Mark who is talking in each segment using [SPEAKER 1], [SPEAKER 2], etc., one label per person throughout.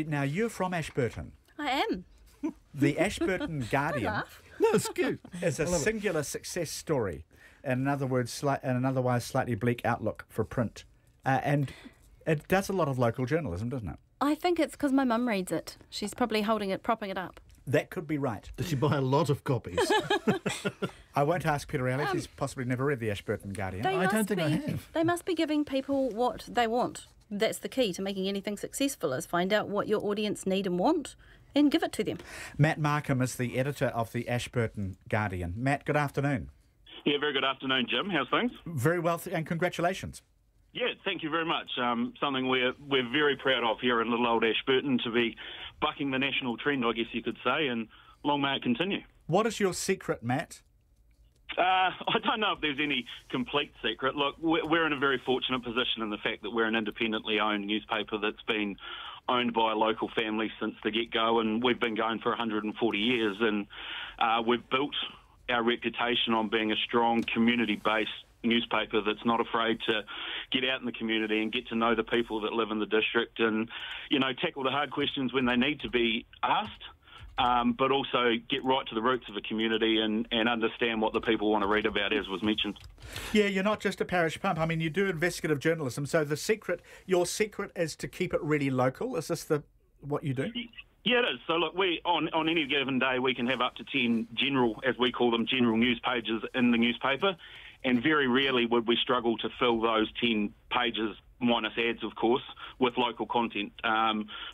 [SPEAKER 1] Now, you're from Ashburton.
[SPEAKER 2] I am.
[SPEAKER 1] The Ashburton Guardian
[SPEAKER 3] No, it's cute.
[SPEAKER 1] is a singular success story. In other words, an otherwise slightly bleak outlook for print. And it does a lot of local journalism, doesn't it?
[SPEAKER 2] I think it's because my mum reads it. She's probably propping it up.
[SPEAKER 1] That could be right.
[SPEAKER 3] Did she buy a lot of copies?
[SPEAKER 1] I won't ask Peter Elliott. He's possibly never read the Ashburton Guardian.
[SPEAKER 3] I don't think I have.
[SPEAKER 2] They must be giving people what they want. That's the key to making anything successful, is find out what your audience need and want and give it to them.
[SPEAKER 1] Matt Markham is the editor of the Ashburton Guardian. Matt, good afternoon.
[SPEAKER 4] Yeah, very good afternoon, Jim. How's things?
[SPEAKER 1] Very well, and congratulations.
[SPEAKER 4] Yeah, thank you very much. Something we're very proud of here in little old Ashburton, to be bucking the national trend, I guess you could say, and long may it continue.
[SPEAKER 1] What is your secret, Matt?
[SPEAKER 4] I don't know if there's any complete secret. Look, we're in a very fortunate position in the fact that we're an independently owned newspaper that's been owned by a local family since the get-go, and we've been going for 140 years, and we've built our reputation on being a strong community-based newspaper that's not afraid to get out in the community and get to know the people that live in the district and, you know, tackle the hard questions when they need to be asked, but also get right to the roots of the community and understand what the people want to read about, as was mentioned.
[SPEAKER 1] Yeah, you're not just a parish pump. I mean, you do investigative journalism, so your secret is to keep it really local. Is this what you do?
[SPEAKER 4] Yeah, it is. So look, on any given day we can have up to 10 general, as we call them, general news pages in the newspaper, and very rarely would we struggle to fill those 10 pages, minus ads, of course, with local content.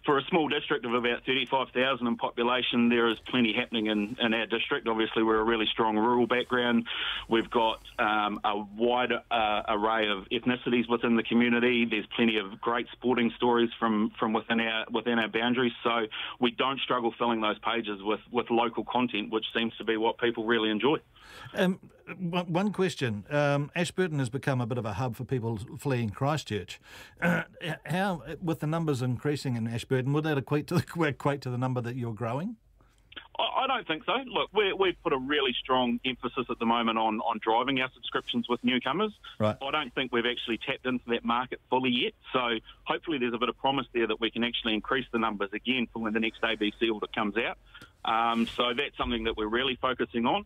[SPEAKER 4] For a small district of about 35,000 in population, there is plenty happening in our district. Obviously, we're a really strong rural background. We've got a wide array of ethnicities within the community. There's plenty of great sporting stories from within our boundaries. So we don't struggle filling those pages with local content, which seems to be what people really enjoy.
[SPEAKER 3] One question. Ashburton has become a bit of a hub for people fleeing Christchurch. How, with the numbers increasing in Ashburton, would that equate to the number that you're growing?
[SPEAKER 4] I don't think so. Look, we've put a really strong emphasis at the moment on driving our subscriptions with newcomers.
[SPEAKER 1] Right.
[SPEAKER 4] I don't think we've actually tapped into that market fully yet. So hopefully there's a bit of promise there that we can actually increase the numbers again for when the next ABC audit comes out. So that's something that we're really focusing on.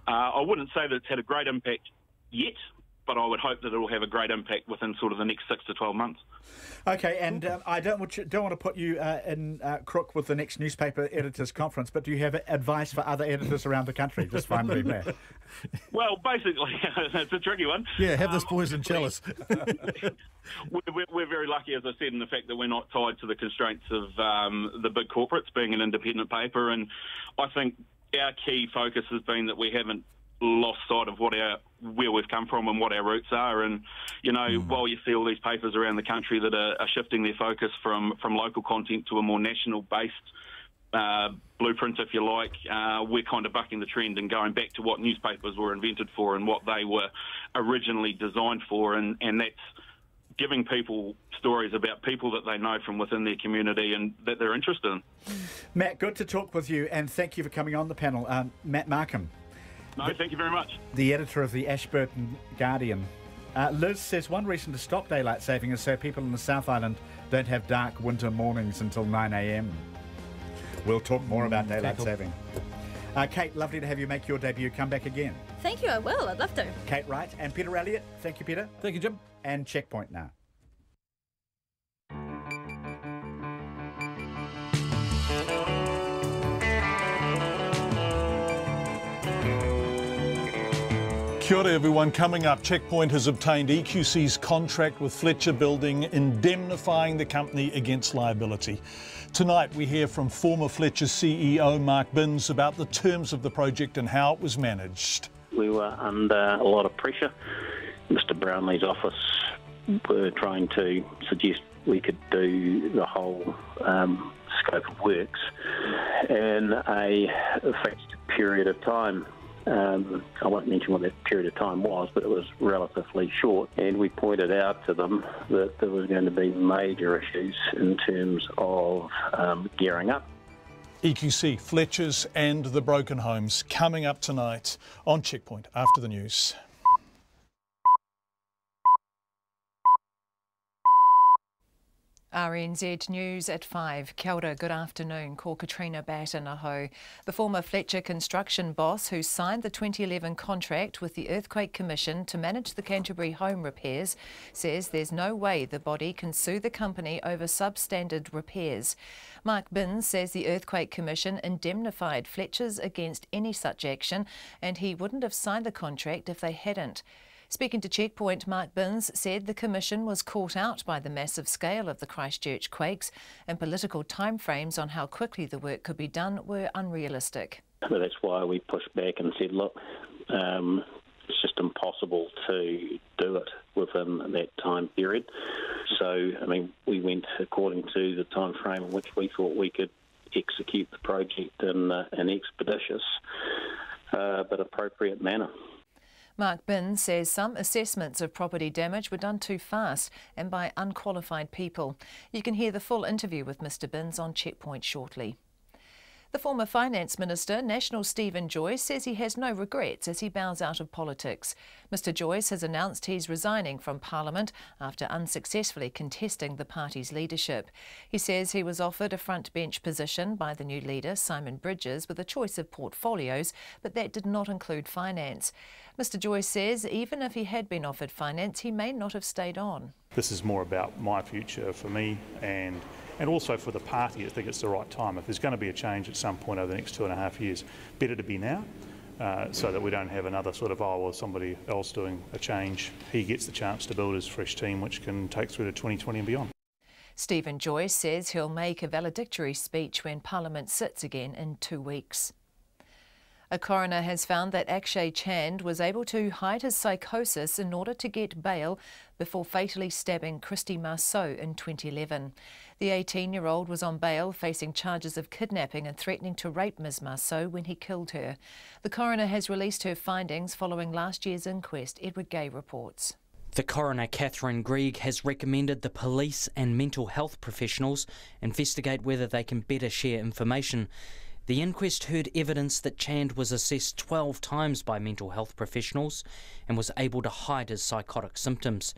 [SPEAKER 4] I wouldn't say that it's had a great impact yet, but I would hope that it will have a great impact within sort of the next 6 to 12 months.
[SPEAKER 1] Okay, and I don't want to put you in crook with the next newspaper editors conference, but do you have advice for other editors around the country? Just finally, Matt.
[SPEAKER 4] Well, basically, it's a tricky one.
[SPEAKER 3] Yeah, have this poison chalice.
[SPEAKER 4] We're very lucky, as I said, in the fact that we're not tied to the constraints of the big corporates, being an independent paper, and I think our key focus has been that we haven't lost sight of where we've come from and what our roots are. And, you know, while you see all these papers around the country that are shifting their focus from local content to a more national-based blueprint, if you like, we're kind of bucking the trend and going back to what newspapers were invented for and what they were originally designed for, and that's giving people stories about people that they know from within their community and that they're interested in.
[SPEAKER 1] Matt, good to talk with you, and thank you for coming on the panel. Matt Markham.
[SPEAKER 4] No, thank you very much.
[SPEAKER 1] The editor of the Ashburton Guardian. Liz says one reason to stop daylight saving is so people in the South Island don't have dark winter mornings until 9 a.m. We'll talk more about daylight saving. Kate, lovely to have you make your debut. Come back again.
[SPEAKER 2] Thank you, I will. I'd love to.
[SPEAKER 1] Kate Wright and Peter Elliott. Thank you, Peter.
[SPEAKER 3] Thank you, Jim.
[SPEAKER 1] And Checkpoint now.
[SPEAKER 5] Kia ora everyone. Coming up, Checkpoint has obtained EQC's contract with Fletcher Building, indemnifying the company against liability. Tonight we hear from former Fletcher CEO Mark Binns about the terms of the project and how it was managed.
[SPEAKER 6] We were under a lot of pressure. Mr Brownlee's office were trying to suggest we could do the whole scope of works in a fixed period of time. I won't mention what that period of time was, but it was relatively short, and we pointed out to them that there was going to be major issues in terms of gearing up.
[SPEAKER 5] EQC, Fletcher's and the broken homes, coming up tonight on Checkpoint after the news.
[SPEAKER 7] RNZ News at 5. Kia ora, good afternoon. Ko Katrina Batanaho. The former Fletcher Construction boss who signed the 2011 contract with the Earthquake Commission to manage the Canterbury home repairs says there's no way the body can sue the company over substandard repairs. Mark Binns says the Earthquake Commission indemnified Fletcher's against any such action and he wouldn't have signed the contract if they hadn't. Speaking to Checkpoint, Mark Binns said the Commission was caught out by the massive scale of the Christchurch quakes and political timeframes on how quickly the work could be done were unrealistic.
[SPEAKER 6] But that's why we pushed back and said, look, it's just impossible to do it within that time period. So, we went according to the time frame in which we thought we could execute the project in an expeditious but appropriate manner.
[SPEAKER 7] Mark Binns says some assessments of property damage were done too fast and by unqualified people. You can hear the full interview with Mr Binns on Checkpoint shortly. The former Finance Minister, National Stephen Joyce, says he has no regrets as he bows out of politics. Mr Joyce has announced he's resigning from Parliament after unsuccessfully contesting the party's leadership. He says he was offered a front bench position by the new leader, Simon Bridges, with a choice of portfolios, but that did not include finance. Mr Joyce says even if he had been offered finance, he may not have stayed on.
[SPEAKER 8] This is more about my future for me and also for the party. I think it's the right time. If there's going to be a change at some point over the next 2.5 years, better to be now so that we don't have another sort of, somebody else doing a change. He gets the chance to build his fresh team, which can take through to 2020 and beyond.
[SPEAKER 7] Stephen Joyce says he'll make a valedictory speech when Parliament sits again in 2 weeks. A coroner has found that Akshay Chand was able to hide his psychosis in order to get bail before fatally stabbing Christy Marceau in 2011. The 18-year-old was on bail facing charges of kidnapping and threatening to rape Ms Marceau when he killed her. The coroner has released her findings following last year's inquest, Edward Gay reports.
[SPEAKER 9] The coroner, Catherine Greig, has recommended the police and mental health professionals investigate whether they can better share information. The inquest heard evidence that Chand was assessed 12 times by mental health professionals and was able to hide his psychotic symptoms.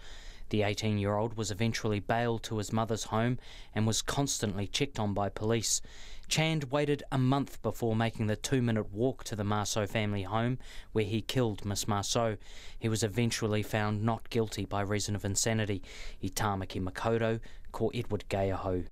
[SPEAKER 9] The 18-year-old was eventually bailed to his mother's home and was constantly checked on by police. Chand waited a month before making the 2-minute walk to the Marceau family home where he killed Miss Marceau. He was eventually found not guilty by reason of insanity. I Tāmaki Makoto, ko Edward Gayaho.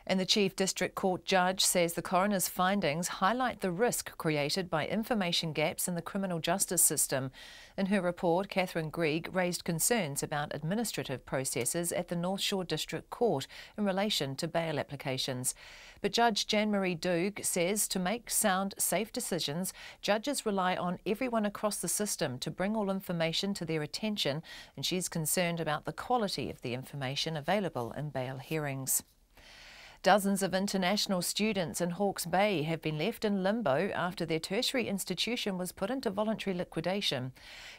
[SPEAKER 7] And the Chief District Court judge says the coroner's findings highlight the risk created by information gaps in the criminal justice system. In her report, Catherine Greig raised concerns about administrative processes at the North Shore District Court in relation to bail applications. But Judge Jan-Marie Doog says to make sound, safe decisions, judges rely on everyone across the system to bring all information to their attention, and she's concerned about the quality of the information available in bail hearings. Dozens of international students in Hawke's Bay have been left in limbo after their tertiary institution was put into voluntary liquidation.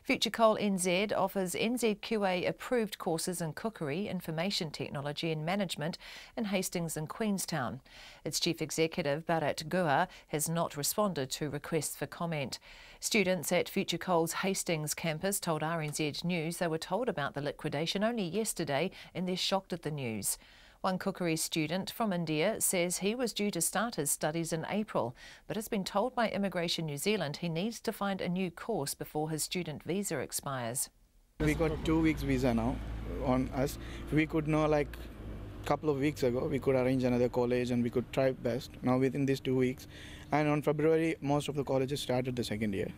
[SPEAKER 7] Future Coal NZ offers NZQA-approved courses in cookery, information technology and management in Hastings and Queenstown. Its chief executive, Bharat Guha, has not responded to requests for comment. Students at Future Coal's Hastings campus told RNZ News they were told about the liquidation only yesterday and they're shocked at the news. One cookery student from India says he was due to start his studies in April, but has been told by Immigration New Zealand he needs to find a new course before his student visa expires.
[SPEAKER 10] We got 2 weeks visa now on us. We could know like a couple of weeks ago we could arrange another college and we could try best now within these 2 weeks. And on February most of the colleges started the second year.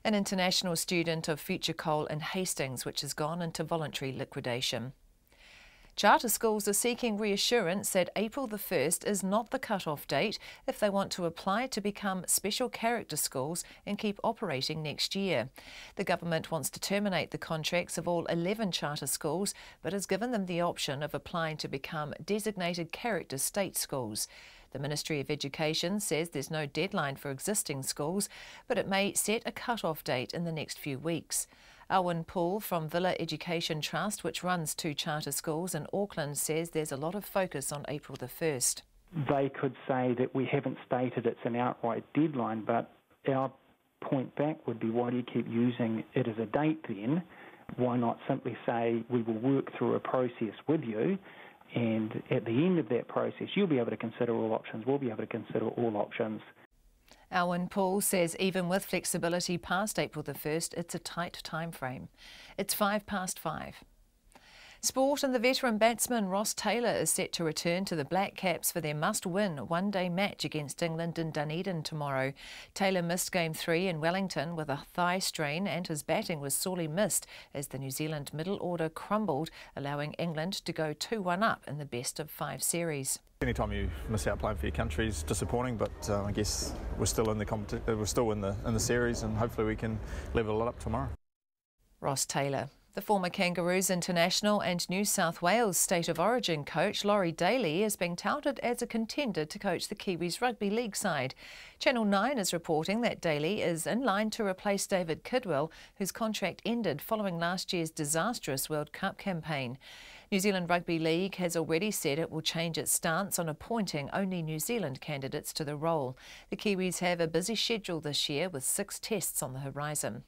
[SPEAKER 7] An international student of Future Coal in Hastings which has gone into voluntary liquidation. Charter schools are seeking reassurance that April the 1st is not the cut-off date if they want to apply to become special character schools and keep operating next year. The government wants to terminate the contracts of all 11 charter schools, but has given them the option of applying to become designated character state schools. The Ministry of Education says there's no deadline for existing schools, but it may set a cut-off date in the next few weeks. Owen Poole from Villa Education Trust, which runs 2 charter schools in Auckland, says there's a lot of focus on April the 1st.
[SPEAKER 11] They could say that we haven't stated it's an outright deadline, but our point back would be, why do you keep using it as a date then? Why not simply say we will work through a process with you And at the end of that process, you'll be able to consider all options. We'll be able to consider all options.
[SPEAKER 7] Alwyn Poole says even with flexibility past April the 1st, it's a tight time frame. It's 5:05. Sport, and the veteran batsman Ross Taylor is set to return to the Black Caps for their must-win one-day match against England in Dunedin tomorrow. Taylor missed Game 3 in Wellington with a thigh strain, and his batting was sorely missed as the New Zealand middle order crumbled, allowing England to go 2-1 up in the best-of-5 series.
[SPEAKER 12] Anytime you miss out playing for your country is disappointing, but I guess we're still in the we're still in the series, and hopefully we can level it up tomorrow.
[SPEAKER 7] Ross Taylor. The former Kangaroos international and New South Wales State of Origin coach Laurie Daly is being touted as a contender to coach the Kiwis Rugby League side. Channel 9 is reporting that Daly is in line to replace David Kidwell, whose contract ended following last year's disastrous World Cup campaign. New Zealand Rugby League has already said it will change its stance on appointing only New Zealand candidates to the role. The Kiwis have a busy schedule this year with 6 tests on the horizon.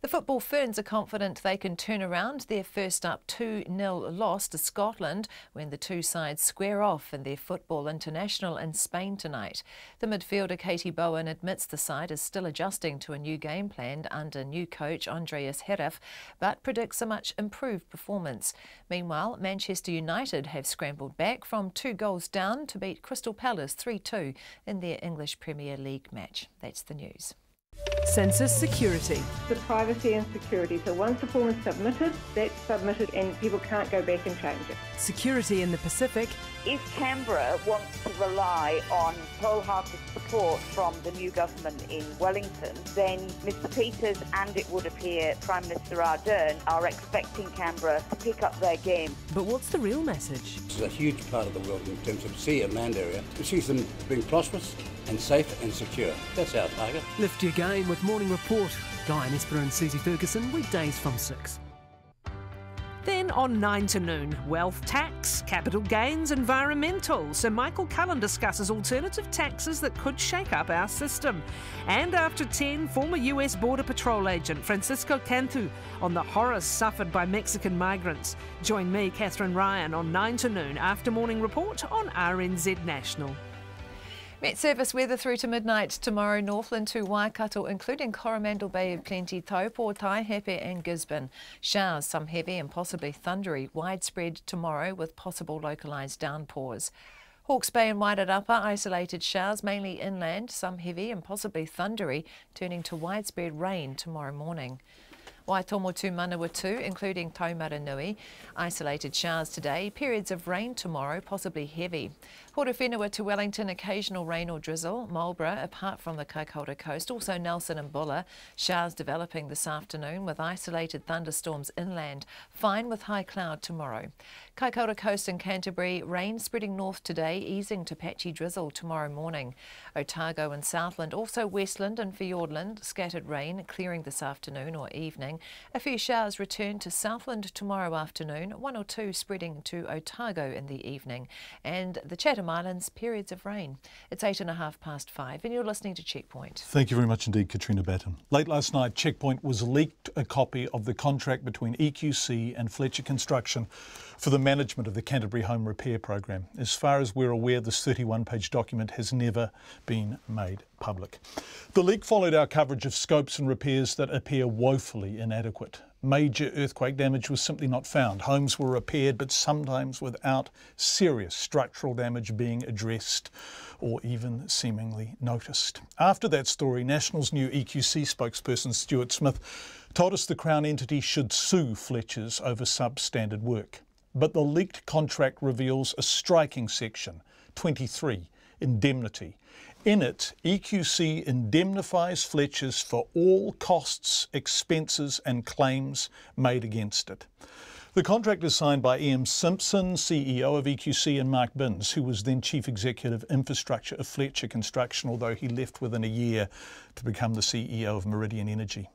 [SPEAKER 7] The Football Ferns are confident they can turn around their first up 2-0 loss to Scotland when the two sides square off in their Football International in Spain tonight. The midfielder Katie Bowen admits the side is still adjusting to a new game plan under new coach Andreas Heraf, but predicts a much improved performance. Meanwhile, Manchester United have scrambled back from 2 goals down to beat Crystal Palace 3-2 in their English Premier League match. That's the news.
[SPEAKER 13] Census security.
[SPEAKER 14] The privacy and security. So once the form is submitted, that's submitted and people can't go back and change it.
[SPEAKER 13] Security in the Pacific.
[SPEAKER 15] If Canberra wants to rely on wholehearted support from the new government in Wellington, then Mr Peters and, it would appear, Prime Minister Ardern are expecting Canberra to pick up their game.
[SPEAKER 13] But what's the real message?
[SPEAKER 16] This is a huge part of the world in terms of sea and land area. It sees them being prosperous and safe and secure. That's our target.
[SPEAKER 13] Lift your game with Morning Report. Guy and Esper and Susie Ferguson, weekdays from 6. Then on 9 to noon, wealth tax, capital gains, environmental. Sir Michael Cullen discusses alternative taxes that could shake up our system. And after 10, former US Border Patrol agent Francisco Cantu on the horrors suffered by Mexican migrants. Join me, Catherine Ryan, on 9 to noon after Morning Report on RNZ National.
[SPEAKER 7] Met Service weather through to midnight tomorrow, Northland to Waikato, including Coromandel Bay of Plenty, Taupo, Taihape and Gisborne. Showers, some heavy and possibly thundery, widespread tomorrow with possible localised downpours. Hawke's Bay and Wairarapa, isolated showers, mainly inland, some heavy and possibly thundery, turning to widespread rain tomorrow morning. Waitomo to Manawatu, including Taumaranui. Isolated showers today, periods of rain tomorrow, possibly heavy. Portowhenua to Wellington, occasional rain or drizzle. Marlborough, apart from the Kaikoura coast, also Nelson and Bulla. Showers developing this afternoon with isolated thunderstorms inland. Fine with high cloud tomorrow. Kaikoura coast and Canterbury, rain spreading north today, easing to patchy drizzle tomorrow morning. Otago and Southland, also Westland and Fiordland, scattered rain clearing this afternoon or evening. A few showers return to Southland tomorrow afternoon, 1 or 2 spreading to Otago in the evening. And the Chatham Islands, periods of rain. It's 5:08 and you're listening to Checkpoint.
[SPEAKER 5] Thank you very much indeed, Katrina Batten. Late last night, Checkpoint was leaked a copy of the contract between EQC and Fletcher Construction for the management of the Canterbury Home Repair Program. As far as we're aware, this 31-page document has never been made public. The leak followed our coverage of scopes and repairs that appear woefully inadequate. Major earthquake damage was simply not found. Homes were repaired, but sometimes without serious structural damage being addressed or even seemingly noticed. After that story, National's new EQC spokesperson Stuart Smith told us the Crown entity should sue Fletcher's over substandard work. But the leaked contract reveals a striking section, 23, indemnity. In it, EQC indemnifies Fletcher's for all costs, expenses and claims made against it. The contract is signed by E.M. Simpson, CEO of EQC, and Mark Binns, who was then Chief Executive Infrastructure of Fletcher Construction, although he left within a year to become the CEO of Meridian Energy.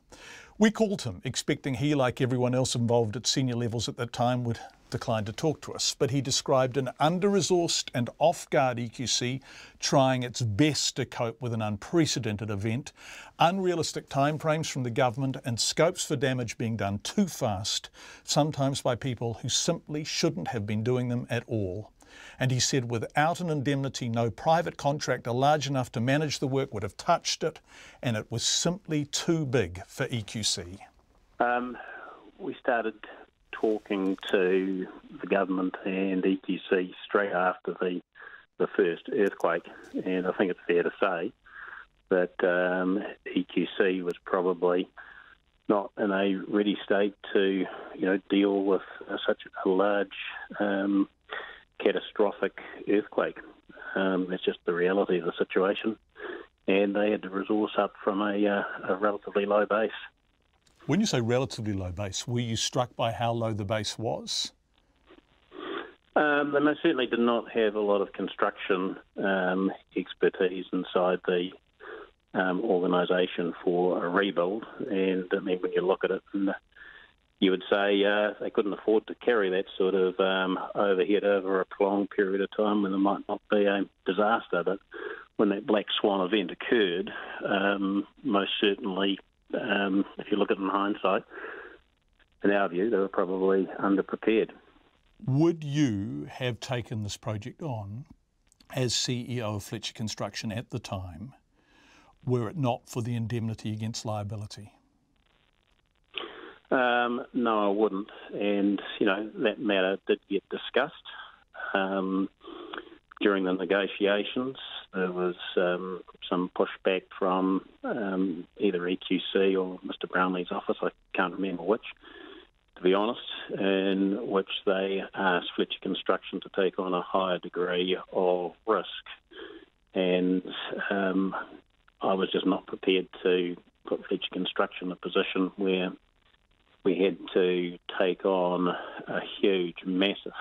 [SPEAKER 5] We called him, expecting he, like everyone else involved at senior levels at that time, would decline to talk to us, but he described an under-resourced and off-guard EQC trying its best to cope with an unprecedented event, unrealistic timeframes from the government and scopes for damage being done too fast, sometimes by people who simply shouldn't have been doing them at all. And he said without an indemnity, no private contractor large enough to manage the work would have touched it, and it was simply too big for EQC.
[SPEAKER 6] We started talking to the government and EQC straight after the first earthquake, and I think it's fair to say that EQC was probably not in a ready state to, deal with such a large catastrophic earthquake. That's just the reality of the situation, and they had to resource up from a relatively low base.
[SPEAKER 5] When you say relatively low base, were you struck by how low the base was?
[SPEAKER 6] They most certainly did not have a lot of construction expertise inside the organisation for a rebuild, and I mean, when you look at it, you would say they couldn't afford to carry that sort of overhead over a prolonged period of time when there might not be a disaster. But when that black swan event occurred, most certainly, if you look at it in hindsight, in our view, they were probably underprepared.
[SPEAKER 5] Would you have taken this project on as CEO of Fletcher Construction at the time, were it not for the indemnity against liability?
[SPEAKER 6] No, I wouldn't. And, that matter did get discussed. During the negotiations, there was some pushback from either EQC or Mr Brownlee's office, I can't remember which, to be honest, in which they asked Fletcher Construction to take on a higher degree of risk. And I was just not prepared to put Fletcher Construction in a position where we had to take on a huge, massive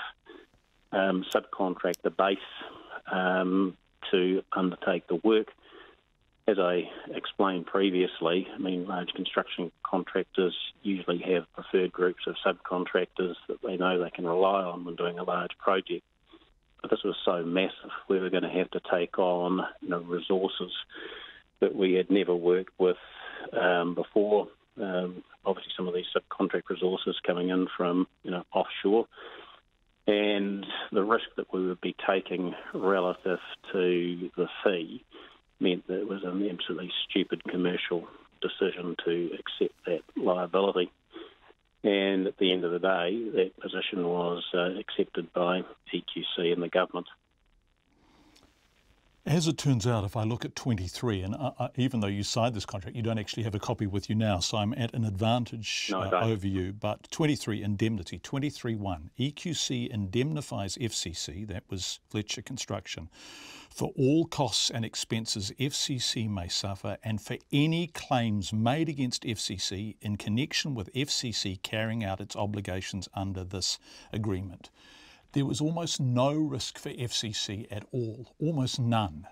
[SPEAKER 6] subcontractor base to undertake the work. As I explained previously, I mean, large construction contractors usually have preferred groups of subcontractors that they know they can rely on when doing a large project. But this was so massive, we were going to have to take on resources that we had never worked with before. Obviously, some of these subcontract resources coming in from offshore, and the risk that we would be taking relative to the fee meant that it was an absolutely stupid commercial decision to accept that liability. And at the end of the day, that position was accepted by EQC and the government.
[SPEAKER 5] As it turns out, if I look at 23, and even though you signed this contract, you don't actually have a copy with you now, so I'm at an advantage over you. But 23, indemnity, 23.1, EQC indemnifies FCC, that was Fletcher Construction, for all costs and expenses FCC may suffer and for any claims made against FCC in connection with FCC carrying out its obligations under this agreement. There was almost no risk for FCC at all, almost none.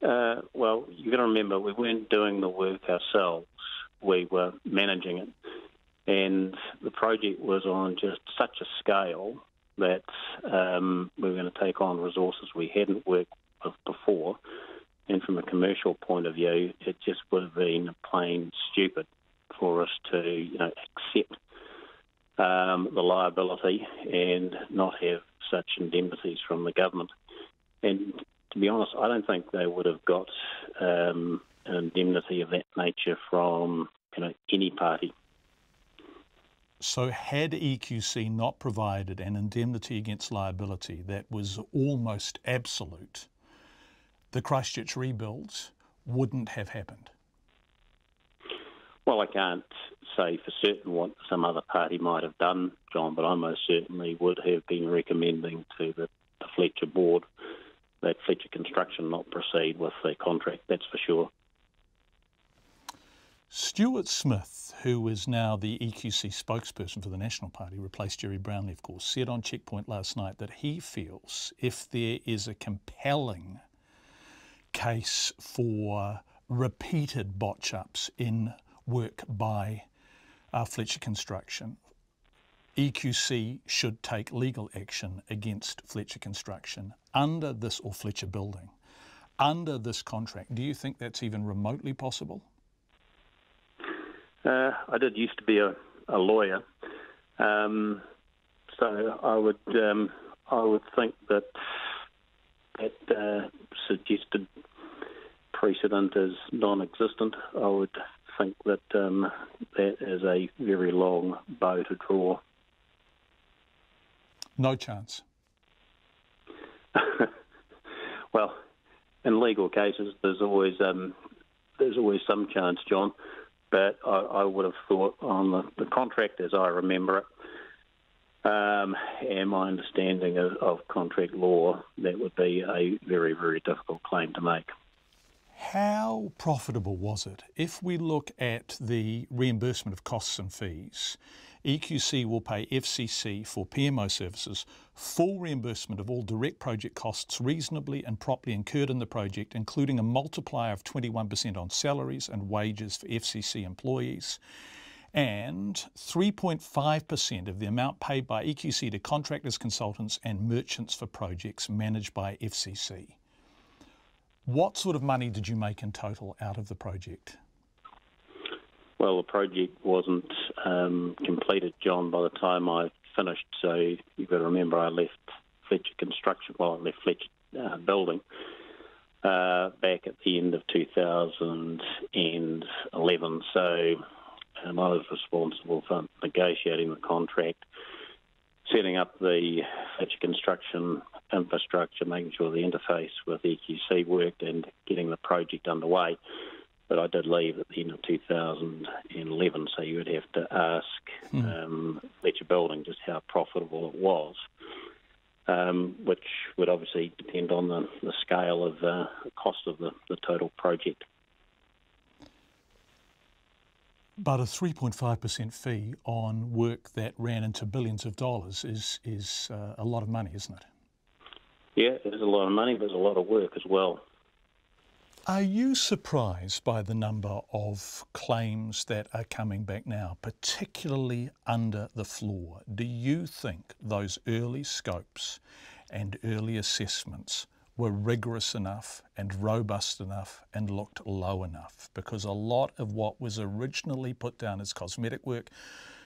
[SPEAKER 6] Well, you've got to remember, we weren't doing the work ourselves. We were managing it. And the project was on just such a scale that we were going to take on resources we hadn't worked with before. And from a commercial point of view, it just would have been plain stupid for us to, accept the liability and not have such indemnities from the government. And to be honest, I don't think they would have got an indemnity of that nature from any party.
[SPEAKER 5] So had EQC not provided an indemnity against liability that was almost absolute, the Christchurch rebuilds wouldn't have happened?
[SPEAKER 6] Well, I can't say for certain what some other party might have done, John, but I most certainly would have been recommending to the Fletcher board that Fletcher Construction not proceed with the contract, that's for sure.
[SPEAKER 5] Stuart Smith, who is now the EQC spokesperson for the National Party, replaced Jerry Brownlee, of course, said on Checkpoint last night that he feels if there is a compelling case for repeated botch-ups in work by Fletcher Construction, EQC should take legal action against Fletcher Construction under this, or Fletcher Building, under this contract. Do you think that's even remotely possible?
[SPEAKER 6] I did used to be a lawyer, so I would think that suggested precedent is non-existent. I would think that that is a very long bow to draw.
[SPEAKER 5] No chance.
[SPEAKER 6] Well, in legal cases, there's always some chance, John. But I would have thought on the contract as I remember it, and my understanding of contract law, that would be a very, very difficult claim to make.
[SPEAKER 5] How profitable was it? If we look at the reimbursement of costs and fees, EQC will pay FCC for PMO services full reimbursement of all direct project costs reasonably and properly incurred in the project, including a multiplier of 21% on salaries and wages for FCC employees, and 3.5% of the amount paid by EQC to contractors, consultants and merchants for projects managed by FCC. What sort of money did you make in total out of the project?
[SPEAKER 6] Well, the project wasn't completed, John, by the time I finished. So you've got to remember I left Fletcher Construction, I left Fletcher Building back at the end of 2011. So I was responsible for negotiating the contract, setting up the Fletcher Construction infrastructure, making sure the interface with EQC worked and getting the project underway. But I did leave at the end of 2011, so you would have to ask Fletcher Building just how profitable it was, which would obviously depend on the scale of the cost of the total project.
[SPEAKER 5] But a 3.5% fee on work that ran into billions of dollars is a lot of money, isn't it?
[SPEAKER 6] Yeah, it is a lot of money, but it's a lot of work as well.
[SPEAKER 5] Are you surprised by the number of claims that are coming back now, particularly under the floor? Do you think those early scopes and early assessments were rigorous enough and robust enough and looked low enough? Because a lot of what was originally put down as cosmetic work,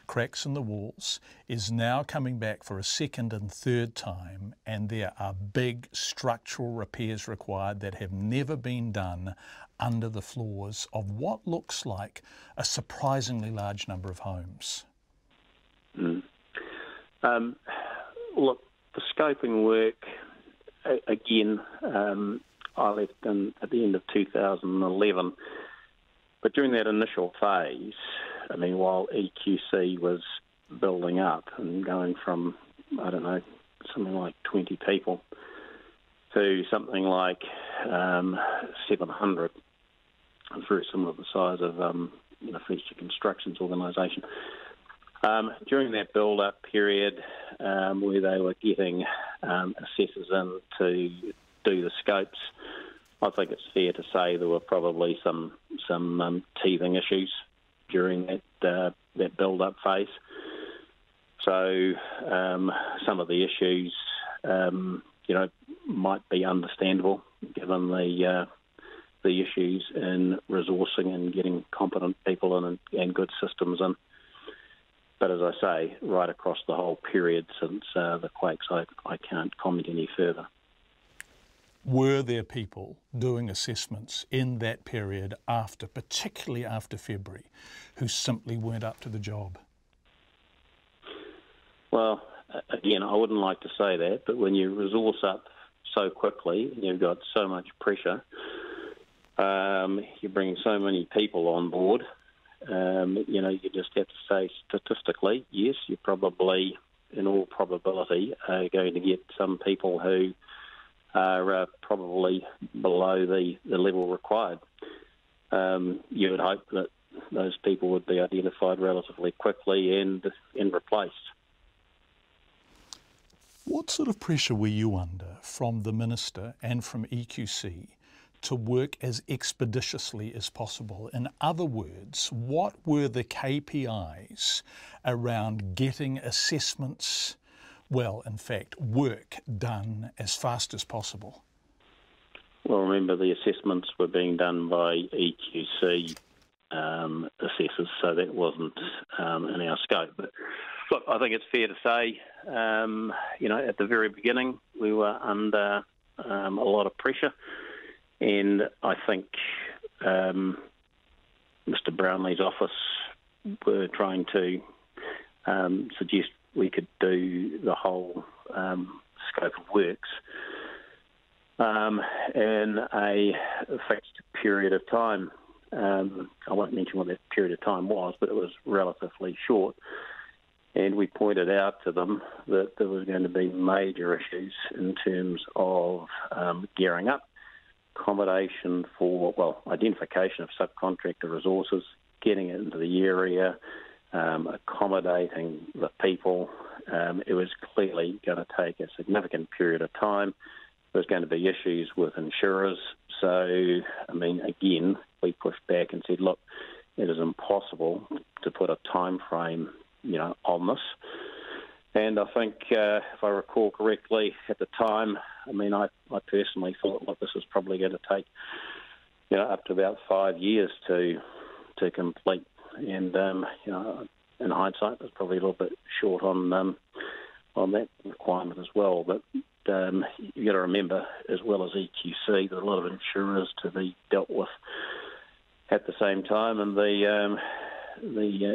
[SPEAKER 5] cracks in the walls, is now coming back for a second and third time, and there are big structural repairs required that have never been done under the floors of what looks like a surprisingly large number of homes.
[SPEAKER 6] Look, the scoping work, again, I left at the end of 2011, but during that initial phase, I mean, while EQC was building up and going from, I don't know, something like 20 people to something like 700, it's very similar to the size of Fletcher Construction's organisation. During that build-up period, where they were getting assessors in to do the scopes, I think it's fair to say there were probably some teething issues during that build-up phase. So some of the issues, might be understandable given the issues in resourcing and getting competent people in and good systems in. But as I say, right across the whole period since the quakes, I can't comment any further.
[SPEAKER 5] Were there people doing assessments in that period particularly after February, who simply weren't up to the job? Well, again, I wouldn't like to say that, but when you resource up so quickly and you've got so much pressure, you're bringing so many people on board, you just have to say statistically, yes, you probably, in all probability, are going to get some people who are probably below the level required. You would hope that those people would be identified relatively quickly and replaced. What sort of pressure were you under from the Minister and from EQC to work as expeditiously as possible? In other words, what were the KPIs around getting assessments, well, in fact, work done as fast as possible?
[SPEAKER 6] Well, remember the assessments were being done by EQC assessors, so that wasn't in our scope. But look, I think it's fair to say, at the very beginning, we were under a lot of pressure, and I think Mr. Brownlee's office were trying to suggest we could do the whole scope of works in a fixed period of time. I won't mention what that period of time was, but it was relatively short. And we pointed out to them that there was going to be major issues in terms of gearing up, accommodation for, identification of subcontractor resources, getting into the area, accommodating the people. It was clearly going to take a significant period of time. There's going to be issues with insurers. So, again, we pushed back and said, look, it is impossible to put a time frame, on this. And I think, if I recall correctly, at the time, I personally thought, look, this is probably going to take, up to about 5 years to complete. And, in hindsight, it's probably a little bit short on that requirement as well. But you've got to remember, as well as EQC, there are a lot of insurers to be dealt with at the same time, and the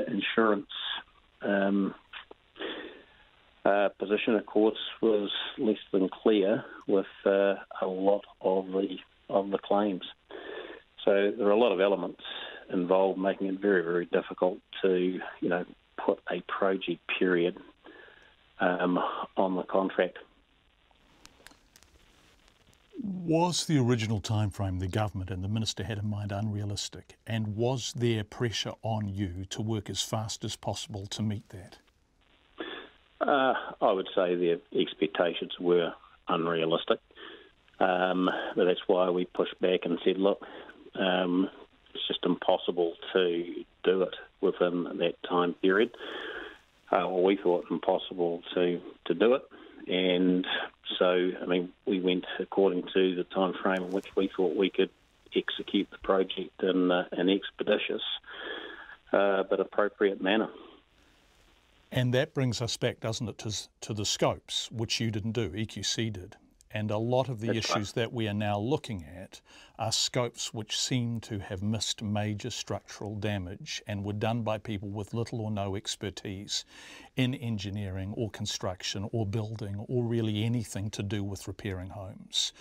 [SPEAKER 6] insurance position, of course, was less than clear with a lot of the claims. So there are a lot of elements involved, making it very, very difficult to put a project period on the contract.
[SPEAKER 5] Was the original timeframe the government and the minister had in mind unrealistic, and was there pressure on you to work as fast as possible to meet that?
[SPEAKER 6] I would say the expectations were unrealistic, but that's why we pushed back and said, look, it's just impossible to do it within that time period. We thought impossible to do it. And so, we went according to the time frame in which we thought we could execute the project in an expeditious but appropriate manner.
[SPEAKER 5] And that brings us back, doesn't it, to the scopes, which you didn't do, EQC did. And a lot of the issues that we are now looking at are scopes which seem to have missed major structural damage and were done by people with little or no expertise in engineering or construction or building or really anything to do with repairing homes.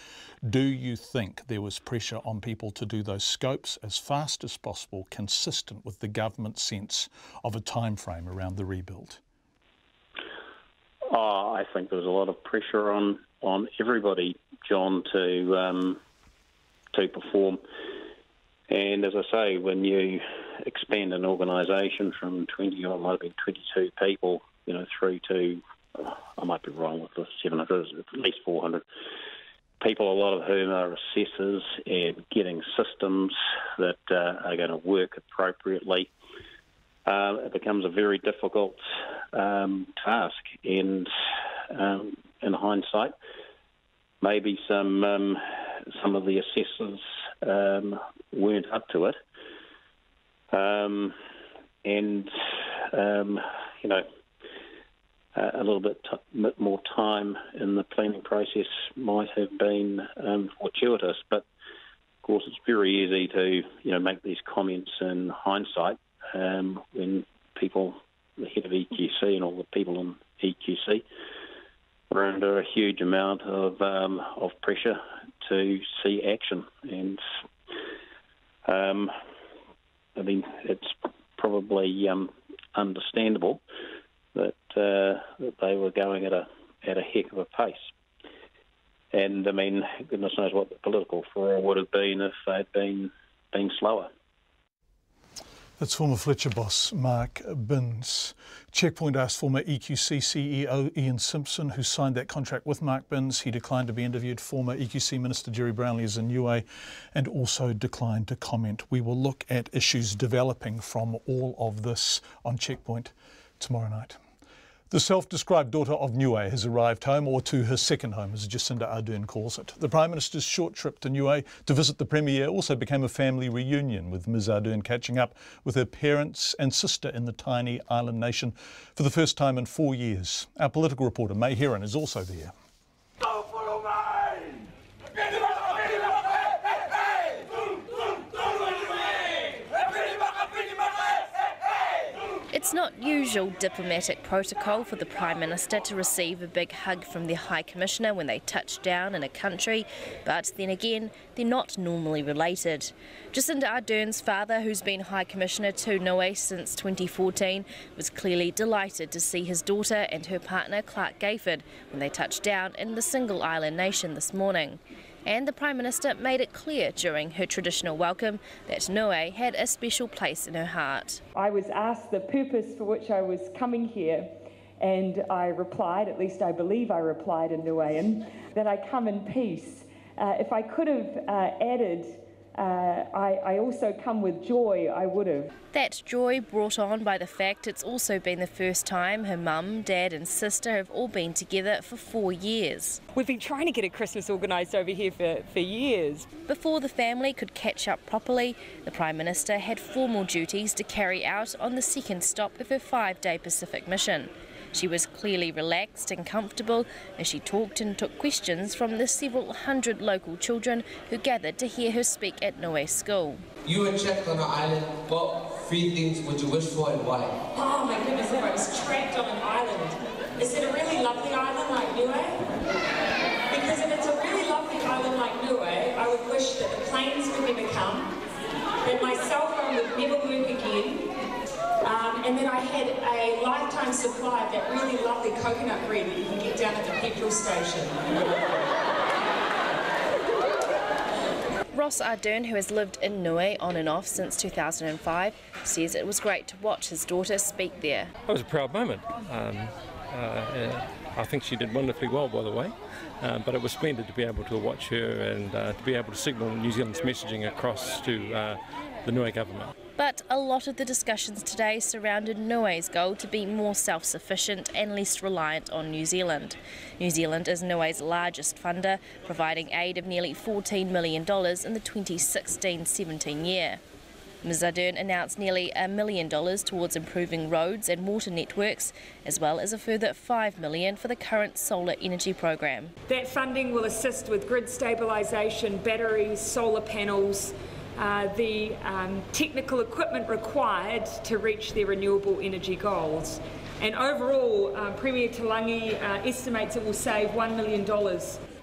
[SPEAKER 5] Do you think there was pressure on people to do those scopes as fast as possible, consistent with the government's sense of a time frame around the rebuild?
[SPEAKER 6] I think there was a lot of pressure on everybody, John, to perform. And as I say, when you expand an organisation from 20, or it might have been 22 people, through to, I might be wrong with the 700, at least 400 people, a lot of whom are assessors, and getting systems that are going to work appropriately, it becomes a very difficult task. And in hindsight, maybe some of the assessors weren't up to it, and a little bit more time in the planning process might have been fortuitous. But of course, it's very easy to make these comments in hindsight when people, the head of EQC and all the people in EQC, are under a huge amount of pressure to see action. And it's probably understandable that they were going at a heck of a pace. And goodness knows what the political furore would have been if they'd been slower.
[SPEAKER 5] That's former Fletcher boss Mark Binns. Checkpoint asked former EQC CEO Ian Simpson, who signed that contract with Mark Binns. He declined to be interviewed. Former EQC Minister Jerry Brownlee is in Niue and also declined to comment. We will look at issues developing from all of this on Checkpoint tomorrow night. The self-described daughter of Niue has arrived home, or to her second home, as Jacinda Ardern calls it. The Prime Minister's short trip to Niue to visit the Premier also became a family reunion, with Ms Ardern catching up with her parents and sister in the tiny island nation for the first time in 4 years. Our political reporter, May Heron, is also there.
[SPEAKER 17] It's not usual diplomatic protocol for the Prime Minister to receive a big hug from the High Commissioner when they touch down in a country, but then again, they're not normally related. Jacinda Ardern's father, who's been High Commissioner to Niue since 2014, was clearly delighted to see his daughter and her partner Clark Gayford when they touched down in the single island nation this morning. And the Prime Minister made it clear during her traditional welcome that Niue had a special place in her heart.
[SPEAKER 18] I was asked the purpose for which I was coming here, and I replied, at least I believe I replied in Niuean, that I come in peace. If I could have added, I also come with joy, I would have.
[SPEAKER 17] That joy brought on by the fact it's also been the first time her mum, dad and sister have all been together for 4 years.
[SPEAKER 18] We've been trying to get a Christmas organised over here for years.
[SPEAKER 17] Before the family could catch up properly, the Prime Minister had formal duties to carry out on the second stop of her 5-day Pacific mission. She was clearly relaxed and comfortable as she talked and took questions from the several hundred local children who gathered to hear her speak at Niue School.
[SPEAKER 19] You were trapped on an island. What 3 things would you wish for and why?
[SPEAKER 18] Oh my goodness, if I was trapped on an island. Is it a really lovely island like Niue? Because if it's a really lovely island like Niue, I would wish that the planes would never come, that my cell phone would never work again, and that I had a lifetime supply of that really lovely coconut bread that you can get down at the petrol station.
[SPEAKER 17] Ross Ardern, who has lived in Niue on and off since 2005, says it was great to watch his daughter speak there.
[SPEAKER 20] It was a proud moment. I think she did wonderfully well, by the way, but it was splendid to be able to watch her and to be able to signal New Zealand's messaging across to the Niue government.
[SPEAKER 17] But a lot of the discussions today surrounded Niue's goal to be more self-sufficient and less reliant on New Zealand. New Zealand is Niue's largest funder, providing aid of nearly $14 million in the 2016-17 year. Ms Ardern announced nearly $1 million towards improving roads and water networks, as well as a further $5 million for the current solar energy program.
[SPEAKER 18] That funding will assist with grid stabilisation, batteries, solar panels, the technical equipment required to reach their renewable energy goals. And overall, Premier Talangi estimates it will save $1 million.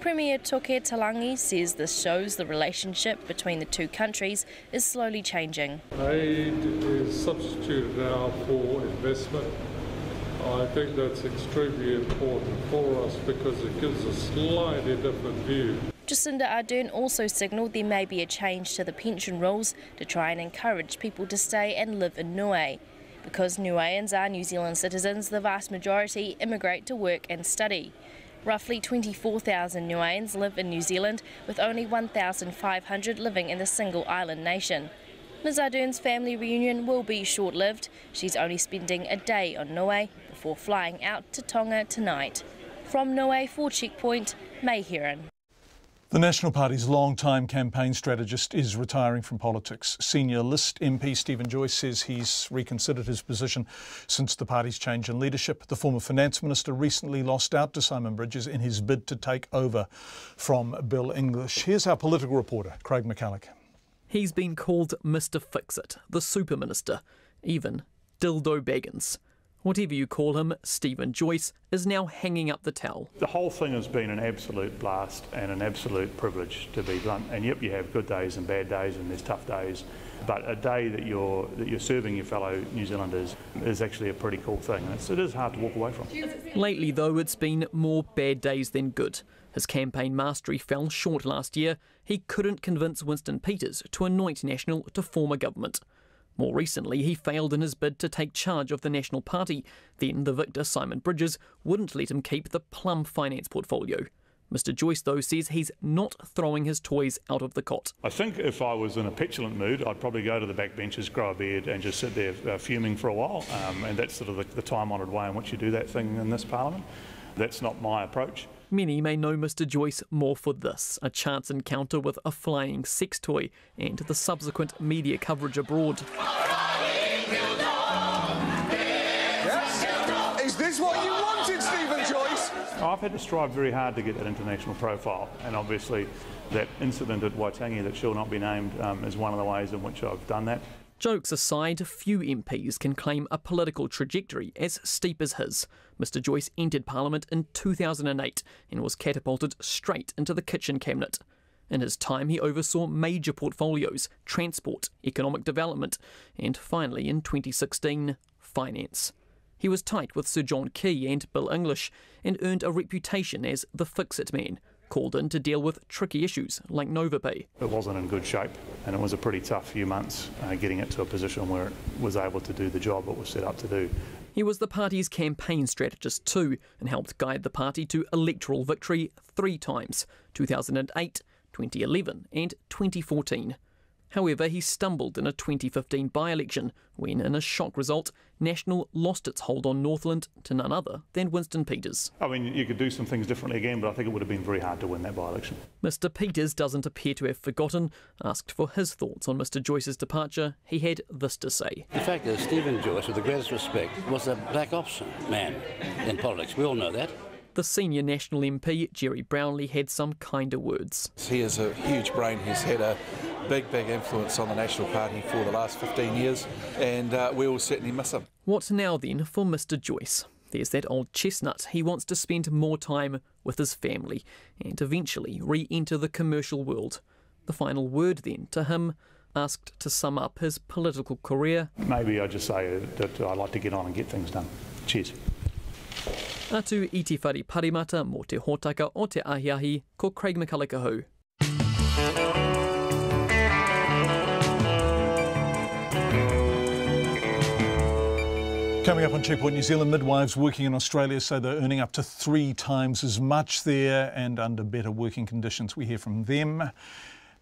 [SPEAKER 17] Premier Toke Talangi says this shows the relationship between the two countries is slowly changing.
[SPEAKER 21] Aid is substituted now for investment. I think that's extremely important for us because it gives a slightly different view.
[SPEAKER 17] Jacinda Ardern also signalled there may be a change to the pension rules to try and encourage people to stay and live in Niue. Because Niueans are New Zealand citizens, the vast majority immigrate to work and study. Roughly 24,000 Niueans live in New Zealand, with only 1,500 living in the single island nation. Ms Ardern's family reunion will be short-lived. She's only spending a day on Niue before flying out to Tonga tonight. From Niue for Checkpoint, May Heron.
[SPEAKER 5] The National Party's long-time campaign strategist is retiring from politics. Senior List MP Stephen Joyce says he's reconsidered his position since the party's change in leadership. The former Finance Minister recently lost out to Simon Bridges in his bid to take over from Bill English. Here's our political reporter, Craig McCulloch.
[SPEAKER 22] He's been called Mr Fix-It, the Super Minister, even Dildo Baggins. Whatever you call him, Stephen Joyce is now hanging up the towel.
[SPEAKER 8] The whole thing has been an absolute blast and an absolute privilege, to be blunt. And yep, you have good days and bad days, and there's tough days. But a day that you're serving your fellow New Zealanders is actually a pretty cool thing. It is hard to walk away from.
[SPEAKER 22] Lately, though, it's been more bad days than good. His campaign mastery fell short last year. He couldn't convince Winston Peters to anoint National to form a government. More recently, he failed in his bid to take charge of the National Party. Then the victor, Simon Bridges, wouldn't let him keep the Plum finance portfolio. Mr Joyce, though, says he's not throwing his toys out of the cot.
[SPEAKER 8] I think if I was in a petulant mood, I'd probably go to the backbenches, grow a beard and just sit there fuming for a while. And that's sort of the time-honoured way in which you do that thing in this parliament. That's not my approach.
[SPEAKER 22] Many may know Mr Joyce more for this, a chance encounter with a flying sex toy and the subsequent media coverage abroad.
[SPEAKER 2] Yes? Is this what you wanted, Stephen Joyce?
[SPEAKER 8] I've had to strive very hard to get that international profile, and obviously that incident at Waitangi that shall not be named is one of the ways in which I've done that.
[SPEAKER 22] Jokes aside, few MPs can claim a political trajectory as steep as his. Mr Joyce entered Parliament in 2008 and was catapulted straight into the kitchen cabinet. In his time, he oversaw major portfolios, transport, economic development, and finally in 2016, finance. He was tight with Sir John Key and Bill English and earned a reputation as the fix-it man, called in to deal with tricky issues like NovaPay.
[SPEAKER 8] It wasn't in good shape, and it was a pretty tough few months getting it to a position where it was able to do the job it was set up to do.
[SPEAKER 22] He was the party's campaign strategist too and helped guide the party to electoral victory 3 times, 2008, 2011 and 2014. However, he stumbled in a 2015 by-election when, in a shock result, National lost its hold on Northland to none other than Winston Peters.
[SPEAKER 8] I mean, you could do some things differently again, but I think it would have been very hard to win that by-election.
[SPEAKER 22] Mr Peters doesn't appear to have forgotten. Asked for his thoughts on Mr Joyce's departure, he had this to say.
[SPEAKER 16] The fact is, Stephen Joyce, with the greatest respect, was a black ops man in politics. We all know that.
[SPEAKER 22] The senior National MP, Jerry Brownlee, had some kinder words.
[SPEAKER 4] He is a huge brain. He's had a big influence on the National Party for the last 15 years, and we will certainly miss him.
[SPEAKER 22] What now then for Mr Joyce? There's that old chestnut. He wants to spend more time with his family and eventually re-enter the commercial world. The final word then to him, asked to sum up his political career.
[SPEAKER 8] Maybe I just say that I'd like to get on and get things done. Cheers.
[SPEAKER 22] Atu i te whare parimata mō te hōtaka o te ahiahi, ko Craig McCulloch.
[SPEAKER 5] Coming up on Checkpoint New Zealand, midwives working in Australia say they're earning up to 3 times as much there and under better working conditions. We hear from them.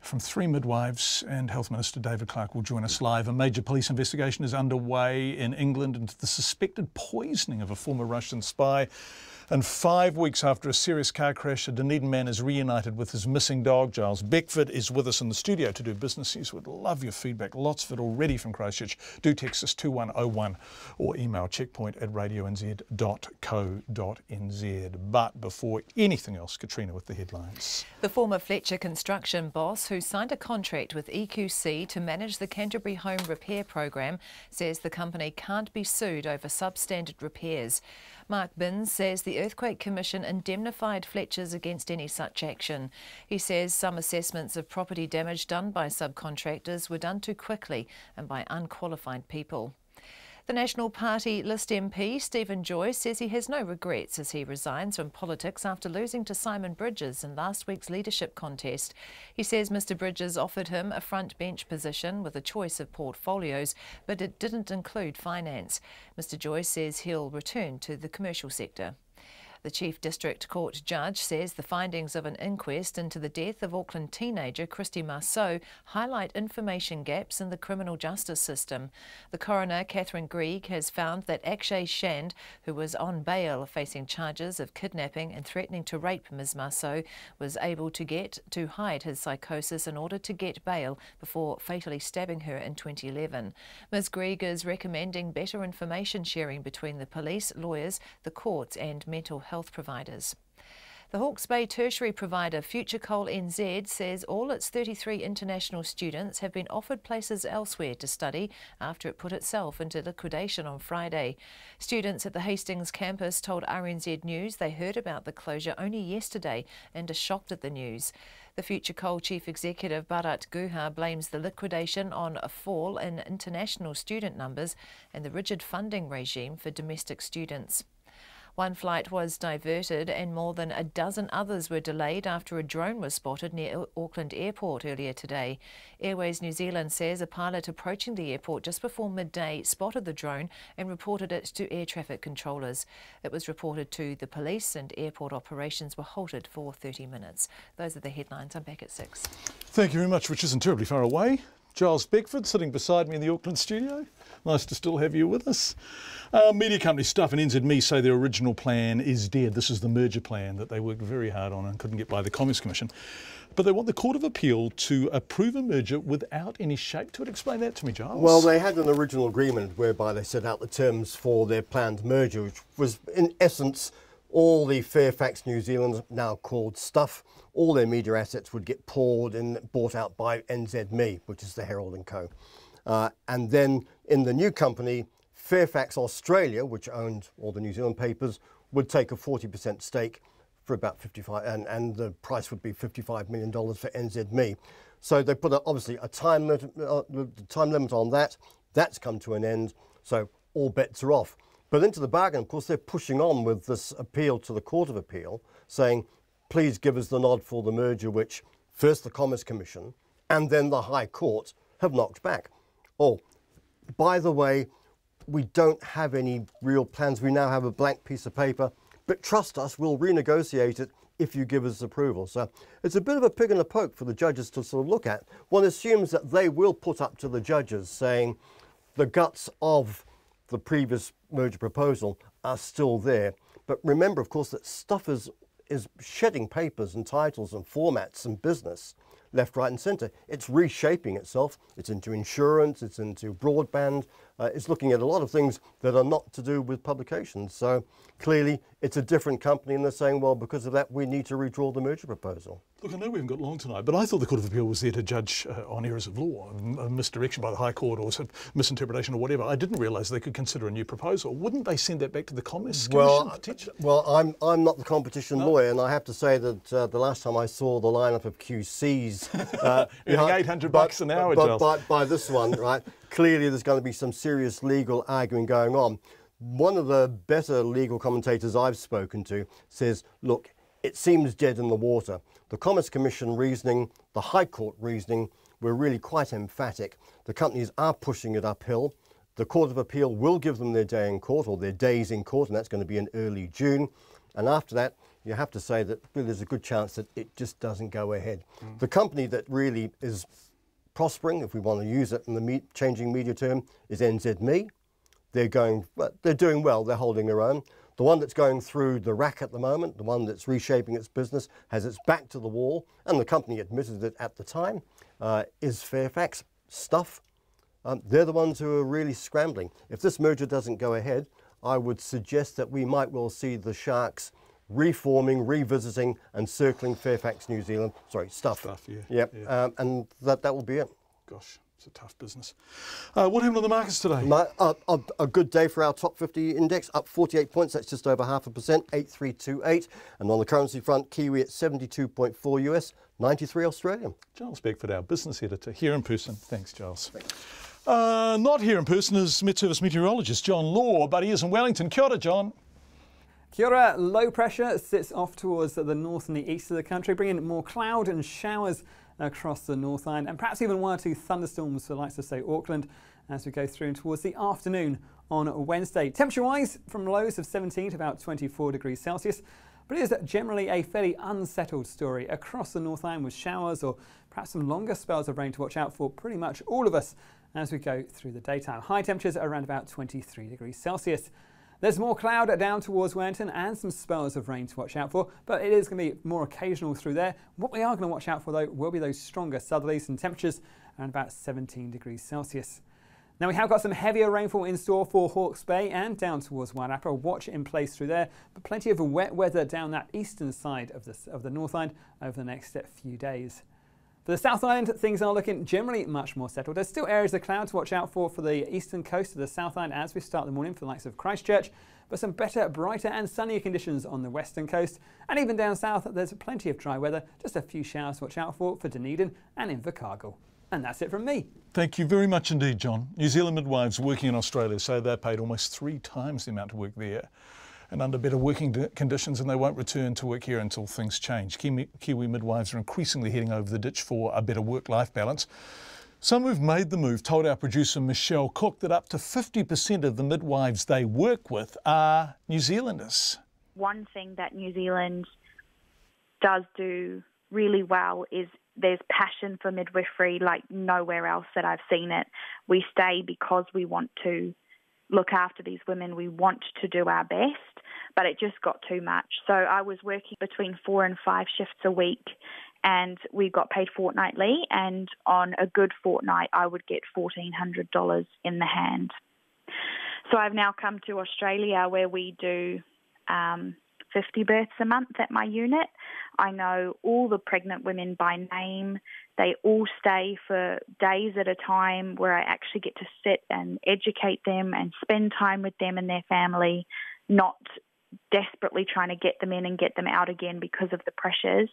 [SPEAKER 5] From 3 midwives, and Health Minister David Clark will join us live. A major police investigation is underway in England into the suspected poisoning of a former Russian spy. And 5 weeks after a serious car crash, a Dunedin man is reunited with his missing dog. Giles Beckford is with us in the studio to do business news. We'd love your feedback. Lots of it already from Christchurch. Do text us 2101 or email checkpoint@radionz.co.nz. But before anything else, Katrina with the headlines.
[SPEAKER 7] The former Fletcher Construction boss, who signed a contract with EQC to manage the Canterbury home repair program, says the company can't be sued over substandard repairs. Mark Binns says the Earthquake Commission indemnified Fletchers against any such action. He says some assessments of property damage done by subcontractors were done too quickly and by unqualified people. The National Party List MP, Stephen Joyce, says he has no regrets as he resigns from politics after losing to Simon Bridges in last week's leadership contest. He says Mr Bridges offered him a front bench position with a choice of portfolios, but it didn't include finance. Mr Joyce says he'll return to the commercial sector. The Chief District Court judge says the findings of an inquest into the death of Auckland teenager Christy Marceau highlight information gaps in the criminal justice system. The coroner, Catherine Grieg, has found that Akshay Shand, who was on bail facing charges of kidnapping and threatening to rape Ms Marceau, was able to hide his psychosis in order to get bail before fatally stabbing her in 2011. Ms Grieg is recommending better information sharing between the police, lawyers, the courts and mental health providers. The Hawke's Bay tertiary provider Future Coal NZ says all its 33 international students have been offered places elsewhere to study after it put itself into liquidation on Friday. Students at the Hastings campus told RNZ News they heard about the closure only yesterday and are shocked at the news. The Future Coal Chief Executive Bharat Guha blames the liquidation on a fall in international student numbers and the rigid funding regime for domestic students. One flight was diverted and more than a dozen others were delayed after a drone was spotted near Auckland Airport earlier today. Airways New Zealand says a pilot approaching the airport just before midday spotted the drone and reported it to air traffic controllers. It was reported to the police and airport operations were halted for 30 minutes. Those are the headlines. I'm back at 6.
[SPEAKER 5] Thank you very much, which isn't terribly far away. Giles Beckford sitting beside me in the Auckland studio. Nice to still have you with us. Media company Stuff and NZME say their original plan is dead. This is the merger plan that they worked very hard on and couldn't get by the Commerce Commission. But they want the Court of Appeal to approve a merger without any shape to it. Explain that to me, Giles.
[SPEAKER 1] Well, they had an original agreement whereby they set out the terms for their planned merger, which was in essence all the Fairfax New Zealand, now called Stuff, all their media assets would get poured and bought out by NZME, which is the Herald & Co. And then in the new company, Fairfax Australia, which owned all the New Zealand papers, would take a 40% stake for about 55, and the price would be $55 million for NZME. So they put obviously a time limit on that. That's come to an end, so all bets are off. But into the bargain, of course, they're pushing on with this appeal to the Court of Appeal, saying, please give us the nod for the merger, which first the Commerce Commission and then the High Court have knocked back. Oh, by the way, we don't have any real plans. We now have a blank piece of paper, but trust us, we'll renegotiate it if you give us approval. So it's a bit of a pig in a poke for the judges to sort of look at. One assumes that they will put up to the judges saying the guts of the previous merger proposal are still there. But remember, of course, that Stuff is shedding papers and titles and formats and business left, right and centre. It's reshaping itself. It's into insurance, it's into broadband. It's looking at a lot of things that are not to do with publications. So clearly it's a different company and they're saying, well, because of that, we need to redraw the merger proposal.
[SPEAKER 5] Look, I know we haven't got long tonight, but I thought the Court of Appeal was there to judge on errors of law, misdirection by the High Court or misinterpretation or whatever. I didn't realise they could consider a new proposal. Wouldn't they send that back to the Commerce Commission potentially?
[SPEAKER 1] Well, I'm not the competition lawyer, and I have to say that the last time I saw the lineup of QCs...
[SPEAKER 5] earning $800 an hour, Giles.
[SPEAKER 1] By this one, right, clearly there's going to be some serious legal arguing going on. One of the better legal commentators I've spoken to says, look, it seems dead in the water. The Commerce Commission reasoning, the High Court reasoning were really quite emphatic. The companies are pushing it uphill. The Court of Appeal will give them their day in court, or their days in court, and that's going to be in early June. And after that, you have to say that really there's a good chance that it just doesn't go ahead. The company that really is prospering, if we want to use it in the changing media term, is NZME. They're doing well, they're holding their own. The one that's going through the rack at the moment, the one that's reshaping its business, has its back to the wall, and the company admitted it at the time, is Fairfax Stuff. They're the ones who are really scrambling. If this merger doesn't go ahead, I would suggest that we might well see the sharks reforming, revisiting and circling Fairfax New Zealand, Stuff. Yep. And that will be it.
[SPEAKER 5] Gosh. It's a tough business. What happened on the markets today?
[SPEAKER 1] A good day for our top 50 index, up 48 points. That's just over 0.5%, 8328. And on the currency front, Kiwi at 72.4 US, 93 Australian.
[SPEAKER 5] Giles Beckford, our business editor, here in person. Thanks, Giles. Not here in person is Met Service meteorologist John Law, but he is in Wellington. Kia ora, John.
[SPEAKER 3] Kia ora. Low pressure sits off towards the north and the east of the country, bringing more cloud and showers across the North Island, and perhaps even one or two thunderstorms for, like to say, Auckland as we go through and towards the afternoon on Wednesday. Temperature-wise, from lows of 17 to about 24 degrees Celsius, but it is generally a fairly unsettled story across the North Island with showers or perhaps some longer spells of rain to watch out for pretty much all of us as we go through the daytime. High temperatures are around about 23 degrees Celsius. There's more cloud down towards Wellington and some spells of rain to watch out for, but it is going to be more occasional through there. What we are going to watch out for, though, will be those stronger southerlies and temperatures around about 17 degrees Celsius. Now, we have got some heavier rainfall in store for Hawke's Bay and down towards Wairarapa. Watch in place through there, but plenty of wet weather down that eastern side of the North Island over the next few days. For the South Island, things are looking generally much more settled. There's still areas of cloud to watch out for the eastern coast of the South Island as we start the morning for the likes of Christchurch, but some better, brighter and sunnier conditions on the western coast. And even down south, there's plenty of dry weather, just a few showers to watch out for Dunedin and Invercargill. And that's it from me.
[SPEAKER 5] Thank you very much indeed, John. New Zealand midwives working in Australia say they're paid almost 3 times the amount to work there. and under better working conditions, and they won't return to work here until things change. Kiwi midwives are increasingly heading over the ditch for a better work-life balance. Some who've made the move told our producer Michelle Cook that up to 50% of the midwives they work with are New Zealanders.
[SPEAKER 9] One thing that New Zealand does do really well is there's passion for midwifery like nowhere else that I've seen it. We stay because we want to look after these women. We want to do our best, but it just got too much. So I was working between 4 and 5 shifts a week, and we got paid fortnightly, and on a good fortnight I would get $1,400 in the hand. So I've now come to Australia where we do 50 births a month at my unit. I know all the pregnant women by name. They all stay for days at a time where I actually get to sit and educate them and spend time with them and their family, not desperately trying to get them in and get them out again because of the pressures.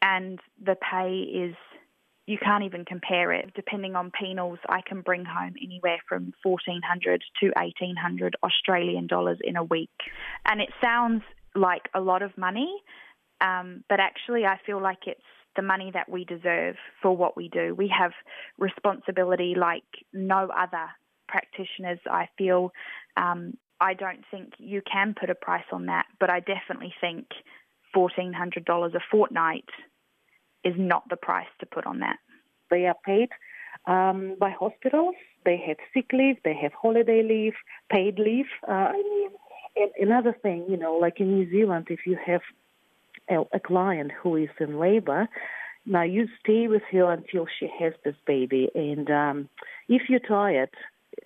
[SPEAKER 9] And the pay is, you can't even compare it. Depending on penals, I can bring home anywhere from 1,400 to 1,800 Australian dollars in a week. And it sounds like a lot of money, but actually I feel like it's the money that we deserve for what we do. We have responsibility like no other practitioners, I feel. I don't think you can put a price on that, but I definitely think $1,400 a fortnight is not the price to put on that.
[SPEAKER 10] They are paid by hospitals. They have sick leave, they have holiday leave, paid leave. Another thing, like in New Zealand, if you have a client who is in labor, now you stay with her until she has this baby. And if you're tired,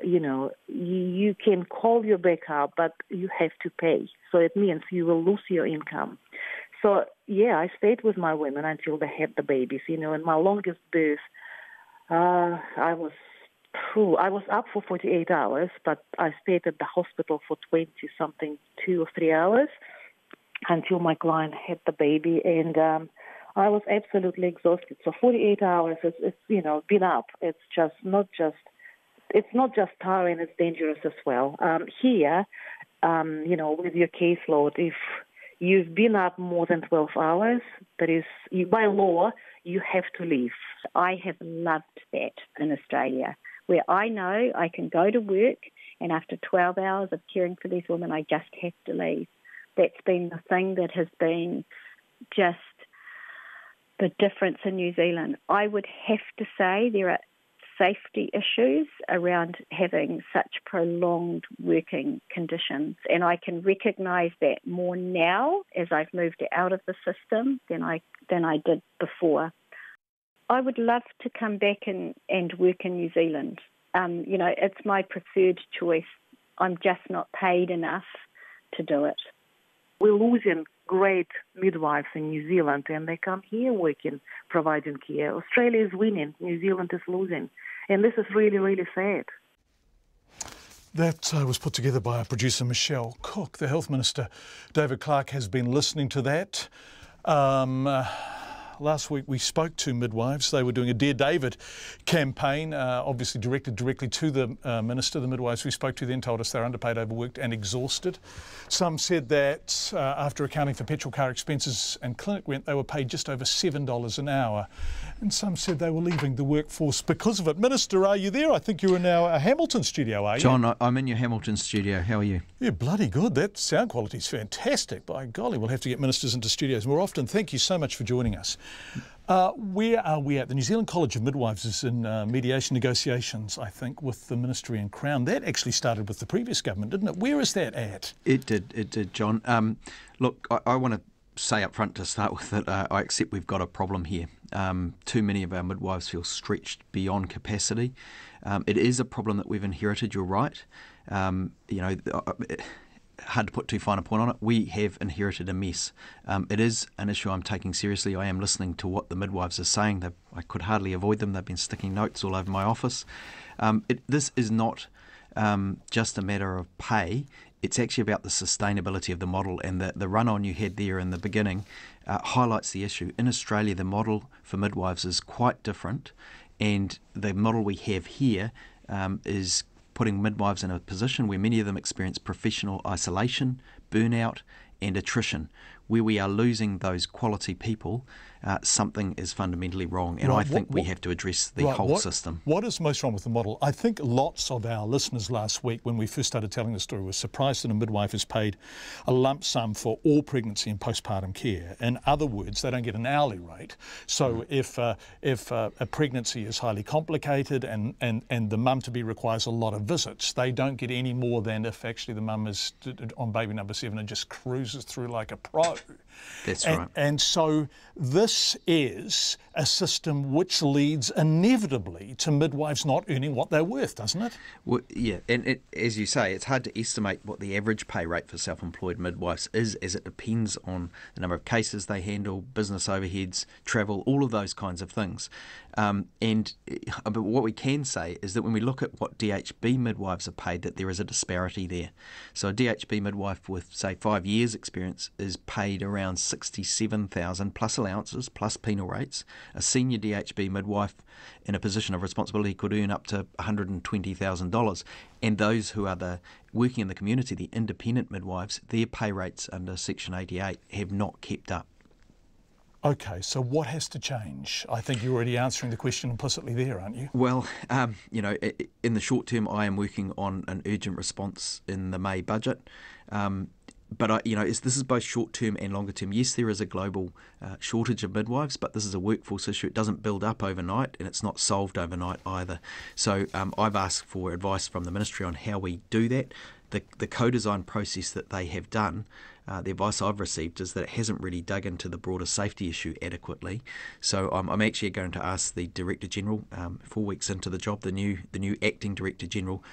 [SPEAKER 10] you can call your backup, but you have to pay. So it means you will lose your income. So, yeah, I stayed with my women until they had the babies, in my longest birth, I was up for 48 hours, but I stayed at the hospital for 20-something, 2 or 3 hours until my client had the baby, and I was absolutely exhausted. So 48 hours, it's been up. It's not just tiring, it's dangerous as well. Here, with your caseload, if you've been up more than 12 hours, by law, you have to leave.
[SPEAKER 23] I have loved that in Australia, where I know I can go to work and after 12 hours of caring for these women, I just have to leave. That's been the thing that has been just the difference in New Zealand. I would have to say there are safety issues around having such prolonged working conditions, and I can recognise that more now as I've moved out of the system than I did before. I would love to come back and work in New Zealand. It's my preferred choice. I'm just not paid enough to do it.
[SPEAKER 10] We're losing great midwives in New Zealand, and they come here working, providing care. Australia is winning, New Zealand is losing. And this is really, really sad.
[SPEAKER 5] That was put together by our producer Michelle Cook. The Health Minister, David Clark, has been listening to that. Last week we spoke to midwives. They were doing a Dear David campaign, obviously directed directly to the Minister. The midwives we spoke to then told us they're underpaid, overworked and exhausted. Some said that after accounting for petrol car expenses and clinic rent, they were paid just over $7 an hour. And some said they were leaving the workforce because of it. Minister, are you there? I think you're in our Hamilton studio, are you?
[SPEAKER 24] John, I'm in your Hamilton studio. How are you?
[SPEAKER 5] Yeah, bloody good. That sound quality is fantastic. By golly, we'll have to get ministers into studios more often. Thank you so much for joining us. Where are we at? The New Zealand College of Midwives is in mediation negotiations, I think, with the Ministry and Crown. That actually started with the previous government, didn't it? Where is that at?
[SPEAKER 24] It did, John. Look, I want to say up front to start with that I accept we've got a problem here. Too many of our midwives feel stretched beyond capacity. It is a problem that we've inherited, you're right. Hard to put too fine a point on it. We have inherited a mess. It is an issue I'm taking seriously. I am listening to what the midwives are saying. I could hardly avoid them. They've been sticking notes all over my office. This is not just a matter of pay. It's actually about the sustainability of the model, and the run-on you had there in the beginning highlights the issue. In Australia, the model for midwives is quite different, and the model we have here is putting midwives in a position where many of them experience professional isolation, burnout and attrition. Where we are losing those quality people, something is fundamentally wrong, and
[SPEAKER 5] Right,
[SPEAKER 24] I think we have to address the whole system.
[SPEAKER 5] What is most wrong with the model? I think lots of our listeners last week, when we first started telling the story, were surprised that a midwife is paid a lump sum for all pregnancy and postpartum care. In other words, they don't get an hourly rate. So if a pregnancy is highly complicated and the mum-to-be requires a lot of visits, they don't get any more than if actually the mum is on baby number 7 and just cruises through like a pro.
[SPEAKER 24] That's right.
[SPEAKER 5] And so this is a system which leads inevitably to midwives not earning what they're worth, doesn't it?
[SPEAKER 24] Well, yeah, and as you say, it's hard to estimate what the average pay rate for self-employed midwives is, as it depends on the number of cases they handle, business overheads, travel, all of those kinds of things. But what we can say is that when we look at what DHB midwives are paid, that there is a disparity there. So a DHB midwife with, say, 5 years experience is paid around $67,000 plus allowances, plus penal rates. A senior DHB midwife in a position of responsibility could earn up to $120,000. And those who are working in the community, the independent midwives, their pay rates under Section 88 have not kept up.
[SPEAKER 5] Okay, so what has to change? I think you're already answering the question implicitly there, aren't you?
[SPEAKER 24] Well, in the short term, I am working on an urgent response in the May budget. But this is both short term and longer term. Yes, there is a global shortage of midwives, but this is a workforce issue. It doesn't build up overnight, and it's not solved overnight either. So I've asked for advice from the ministry on how we do that. The co-design process that they have done, the advice I've received is that it hasn't really dug into the broader safety issue adequately. So I'm actually going to ask the Director General, 4 weeks into the job, the new acting Director General,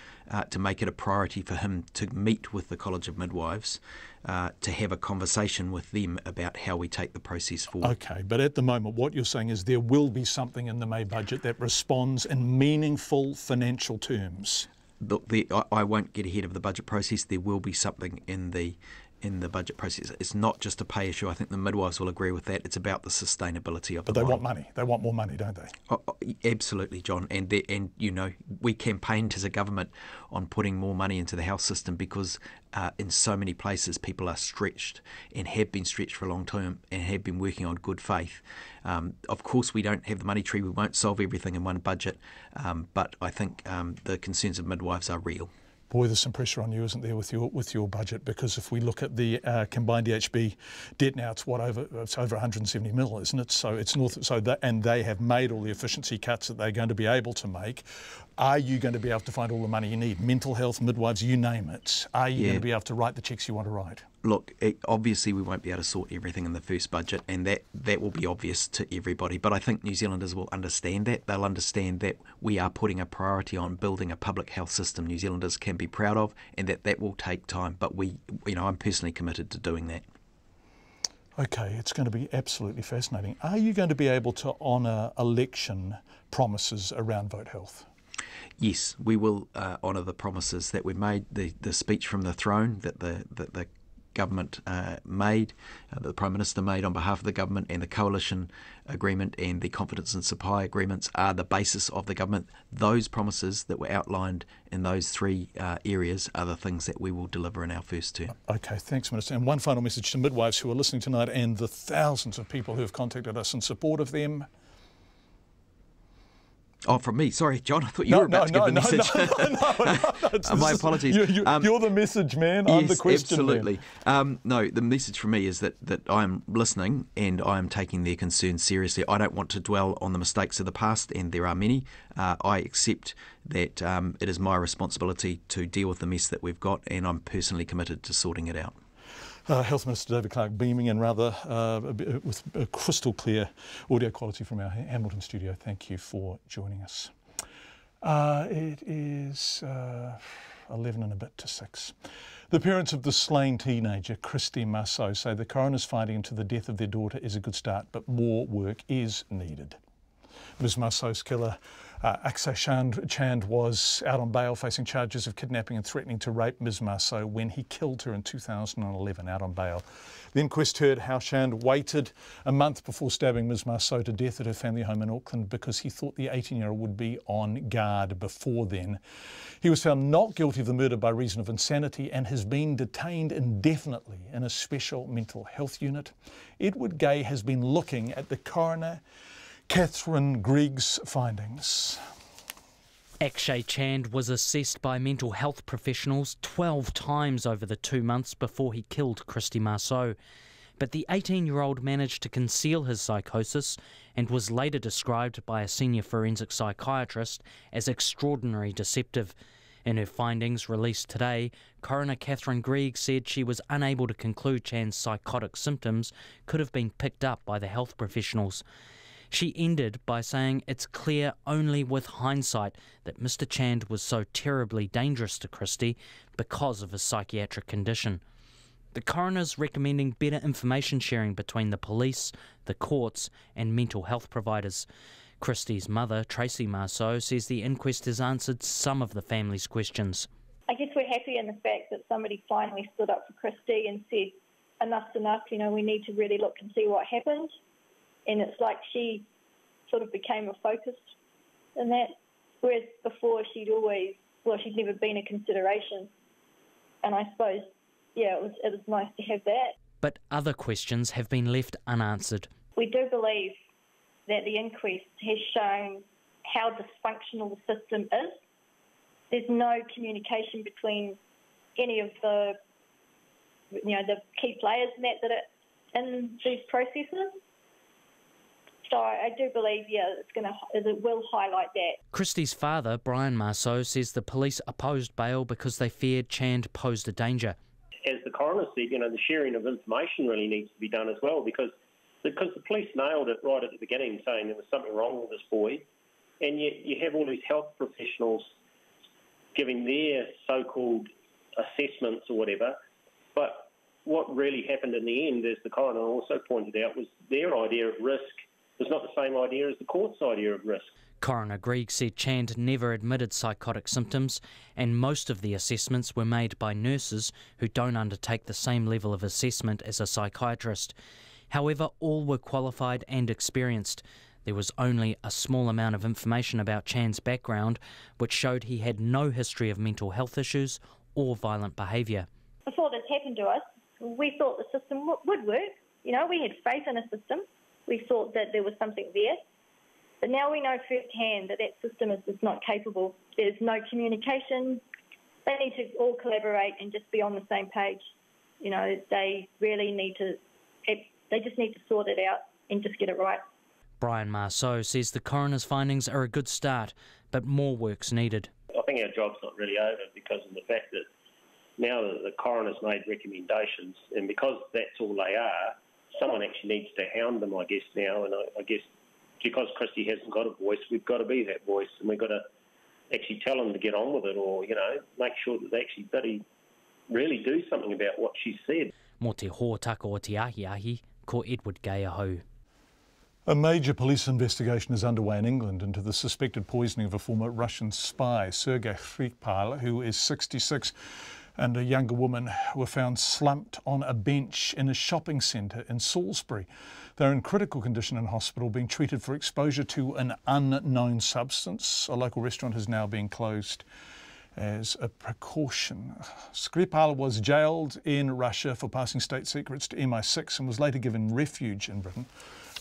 [SPEAKER 24] to make it a priority for him to meet with the College of Midwives, to have a conversation with them about how we take the process forward.
[SPEAKER 5] Okay, but at the moment what you're saying is there will be something in the May budget that responds in meaningful financial terms.
[SPEAKER 24] Look, I won't get ahead of the budget process. There will be something in the budget process. It's not just a pay issue. I think the midwives will agree with that. It's about the sustainability of the model.
[SPEAKER 5] But they want money. They want more money, don't they?
[SPEAKER 24] Oh, absolutely, John. And we campaigned as a government on putting more money into the health system because in so many places people are stretched and have been stretched for a long time and have been working on good faith. Of course, we don't have the money tree. We won't solve everything in one budget. But I think the concerns of midwives are real.
[SPEAKER 5] Boy, there's some pressure on you, isn't there, with your budget? Because if we look at the combined DHB debt now, it's over 170 mil, isn't it? So it's and they have made all the efficiency cuts that they're going to be able to make. Are you going to be able to find all the money you need? Mental health, midwives, you name it. Are you going to be able to write the checks you want to write?
[SPEAKER 24] Look, obviously we won't be able to sort everything in the first budget, and that will be obvious to everybody. But I think New Zealanders will understand that. They'll understand that we are putting a priority on building a public health system New Zealanders can be proud of, and that will take time. But I'm personally committed to doing that.
[SPEAKER 5] Okay, it's going to be absolutely fascinating. Are you going to be able to honour election promises around vote health?
[SPEAKER 24] Yes, we will honour the promises that we've made. The speech from the throne that the government made, that the Prime Minister made on behalf of the government, and the coalition agreement and the confidence and supply agreements are the basis of the government. Those promises that were outlined in those three areas are the things that we will deliver in our first term.
[SPEAKER 5] Okay, thanks, Minister. And one final message to midwives who are listening tonight and the thousands of people who have contacted us in support of them.
[SPEAKER 24] Oh, from me. Sorry, John. I thought you were about to give the message.
[SPEAKER 5] No.
[SPEAKER 24] My apologies.
[SPEAKER 5] You're the message man. I'm the question
[SPEAKER 24] absolutely.
[SPEAKER 5] man.
[SPEAKER 24] No, the message from me is that I'm listening and I'm taking their concerns seriously. I don't want to dwell on the mistakes of the past, and there are many. I accept that it is my responsibility to deal with the mess that we've got, and I'm personally committed to sorting it out.
[SPEAKER 5] Health Minister David Clark beaming in rather with a crystal clear audio quality from our Hamilton studio. Thank you for joining us. It is 11 and a bit to 6. The parents of the slain teenager, Christy Marceau, say the coroner's finding into the death of their daughter is a good start, but more work is needed. Ms Marceau's killer Akshay Chand was out on bail facing charges of kidnapping and threatening to rape Ms Marceau when he killed her in 2011, out on bail. The inquest heard how Chand waited a month before stabbing Ms Marceau to death at her family home in Auckland because he thought the 18-year-old would be on guard before then. He was found not guilty of the murder by reason of insanity and has been detained indefinitely in a special mental health unit. Edward Gay has been looking at the coroner Catherine Greig's findings.
[SPEAKER 11] Akshay Chand was assessed by mental health professionals 12 times over the 2 months before he killed Christy Marceau. But the 18-year-old managed to conceal his psychosis and was later described by a senior forensic psychiatrist as extraordinarily deceptive. In her findings released today, Coroner Catherine Greig said she was unable to conclude Chand's psychotic symptoms could have been picked up by the health professionals. She ended by saying it's clear only with hindsight that Mr Chand was so terribly dangerous to Christy because of his psychiatric condition. The coroner's recommending better information sharing between the police, the courts and mental health providers. Christy's mother, Tracy Marceau, says the inquest has answered some of the family's questions.
[SPEAKER 12] I guess we're happy in the fact that somebody finally stood up for Christy and said, enough's enough, we need to really look and see what happened. And it's like she sort of became a focus in that, whereas before she'd never been a consideration. And I suppose, it was nice to have that.
[SPEAKER 11] But other questions have been left unanswered.
[SPEAKER 12] We do believe that the inquest has shown how dysfunctional the system is. There's no communication between any of the key players in these processes. So I do believe, it will highlight that.
[SPEAKER 11] Christy's father, Brian Marceau, says the police opposed bail because they feared Chand posed a danger.
[SPEAKER 14] As the coroner said, the sharing of information really needs to be done as well because the police nailed it right at the beginning, saying there was something wrong with this boy, and yet you have all these health professionals giving their so-called assessments or whatever, but what really happened in the end, as the coroner also pointed out, was their idea of risk was not the same idea as the court's idea of risk.
[SPEAKER 11] Coroner Greig said Chand never admitted psychotic symptoms and most of the assessments were made by nurses who don't undertake the same level of assessment as a psychiatrist. However, all were qualified and experienced. There was only a small amount of information about Chand's background, which showed he had no history of mental health issues or violent behaviour.
[SPEAKER 12] Before this happened to us, we thought the system would work. We had faith in the system. We thought that there was something there. But now we know firsthand that system is just not capable. There's no communication. They need to all collaborate and just be on the same page. They really need to, they just need to sort it out and just get it right.
[SPEAKER 11] Brian Marceau says the coroner's findings are a good start, but more work's needed.
[SPEAKER 14] I think our job's not really over because of the fact that now that the coroner's made recommendations, and because that's all they are, someone actually needs to hound them, I guess, now. And I guess because Christy hasn't got a voice, we've got to be that voice, and we've got to actually tell them to get on with it, or, make sure that they actually really do something about what she said.
[SPEAKER 11] Mō te hōtaka o te ahi, ko Edward Gay ahau.
[SPEAKER 5] A major police investigation is underway in England into the suspected poisoning of a former Russian spy, Sergei Skripal, who is 66, and a younger woman were found slumped on a bench in a shopping centre in Salisbury. They're in critical condition in hospital, being treated for exposure to an unknown substance. A local restaurant has now been closed as a precaution. Skripal was jailed in Russia for passing state secrets to MI6 and was later given refuge in Britain.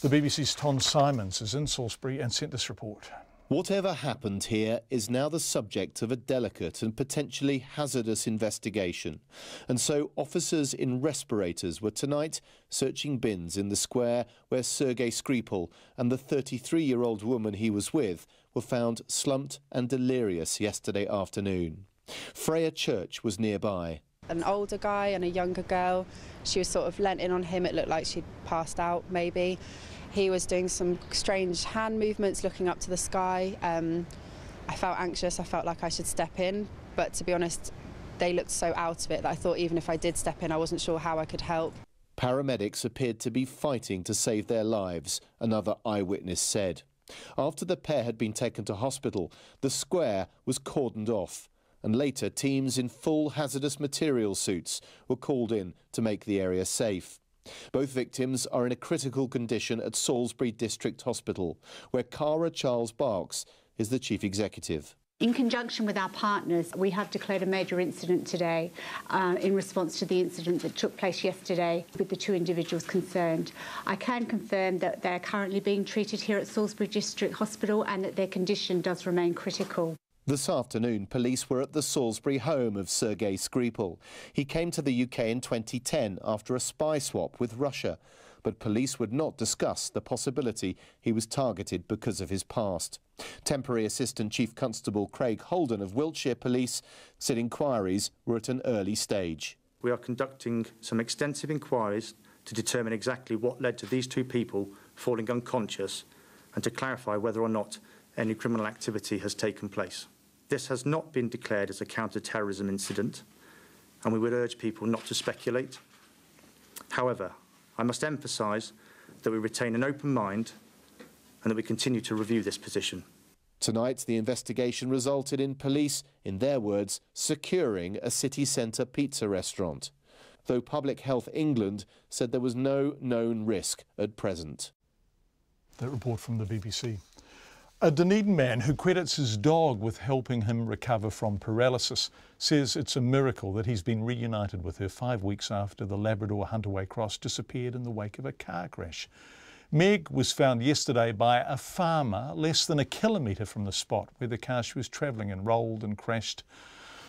[SPEAKER 5] The BBC's Tom Simons is in Salisbury and sent this report.
[SPEAKER 15] Whatever happened here is now the subject of a delicate and potentially hazardous investigation. And so officers in respirators were tonight searching bins in the square where Sergei Skripal and the 33-year-old woman he was with were found slumped and delirious yesterday afternoon. Freya Church was nearby.
[SPEAKER 25] An older guy and a younger girl. She was sort of leant in on him. It looked like she'd passed out, maybe. He was doing some strange hand movements, looking up to the sky. I felt anxious. I felt like I should step in. But to be honest, they looked so out of it that I thought even if I did step in, I wasn't sure how I could help.
[SPEAKER 15] Paramedics appeared to be fighting to save their lives, another eyewitness said. After the pair had been taken to hospital, the square was cordoned off, and later teams in full hazardous material suits were called in to make the area safe. Both victims are in a critical condition at Salisbury District Hospital, where Cara Charles Barks is the chief executive.
[SPEAKER 6] In conjunction with our partners, we have declared a major incident today in response to the incident that took place yesterday with the two individuals concerned. I can confirm that they're currently being treated here at Salisbury District Hospital and that their condition does remain critical.
[SPEAKER 15] This afternoon, police were at the Salisbury home of Sergei Skripal. He came to the UK in 2010 after a spy swap with Russia, but police would not discuss the possibility he was targeted because of his past. Temporary Assistant Chief Constable Craig Holden of Wiltshire Police said inquiries were at an early stage.
[SPEAKER 13] We are conducting some extensive inquiries to determine exactly what led to these two people falling unconscious and to clarify whether or not any criminal activity has taken place. This has not been declared as a counter-terrorism incident, and we would urge people not to speculate. However, I must emphasise that we retain an open mind and that we continue to review this position.
[SPEAKER 15] Tonight, the investigation resulted in police, in their words, securing a city centre pizza restaurant, though Public Health England said there was no known risk at present.
[SPEAKER 5] That report from the BBC. A Dunedin man who credits his dog with helping him recover from paralysis says it's a miracle that he's been reunited with her 5 weeks after the Labrador Huntaway Cross disappeared in the wake of a car crash. Meg was found yesterday by a farmer less than a kilometre from the spot where the car she was travelling in rolled and crashed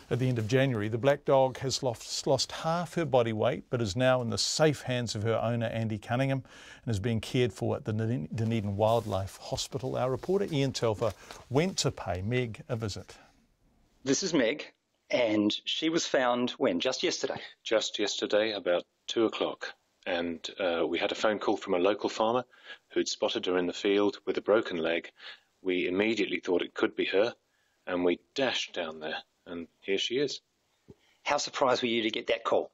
[SPEAKER 5] at the end of January. The black dog has lost half her body weight but is now in the safe hands of her owner Andy Cunningham and is being cared for at the Dunedin Wildlife Hospital. Our reporter Ian Telfer went to pay Meg a visit.
[SPEAKER 18] This is Meg, and she was found when? Just yesterday?
[SPEAKER 19] Just yesterday, about 2 o'clock. And we had a phone call from a local farmer who'd spotted her in the field with a broken leg. We immediately thought it could be her, and we dashed down there, and here she is.
[SPEAKER 18] How surprised were you to get that call?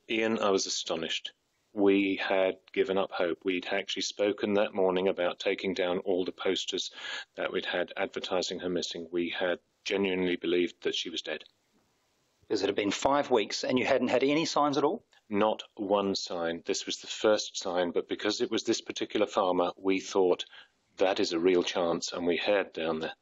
[SPEAKER 19] Ian, I was astonished. We had given up hope. We'd actually spoken that morning about taking down all the posters that we'd had advertising her missing. We had genuinely believed that she was dead.
[SPEAKER 18] Because it had been 5 weeks and you hadn't had any signs at all?
[SPEAKER 19] Not one sign. This was the first sign, but because it was this particular farmer, we thought that is a real chance, and we headed down there.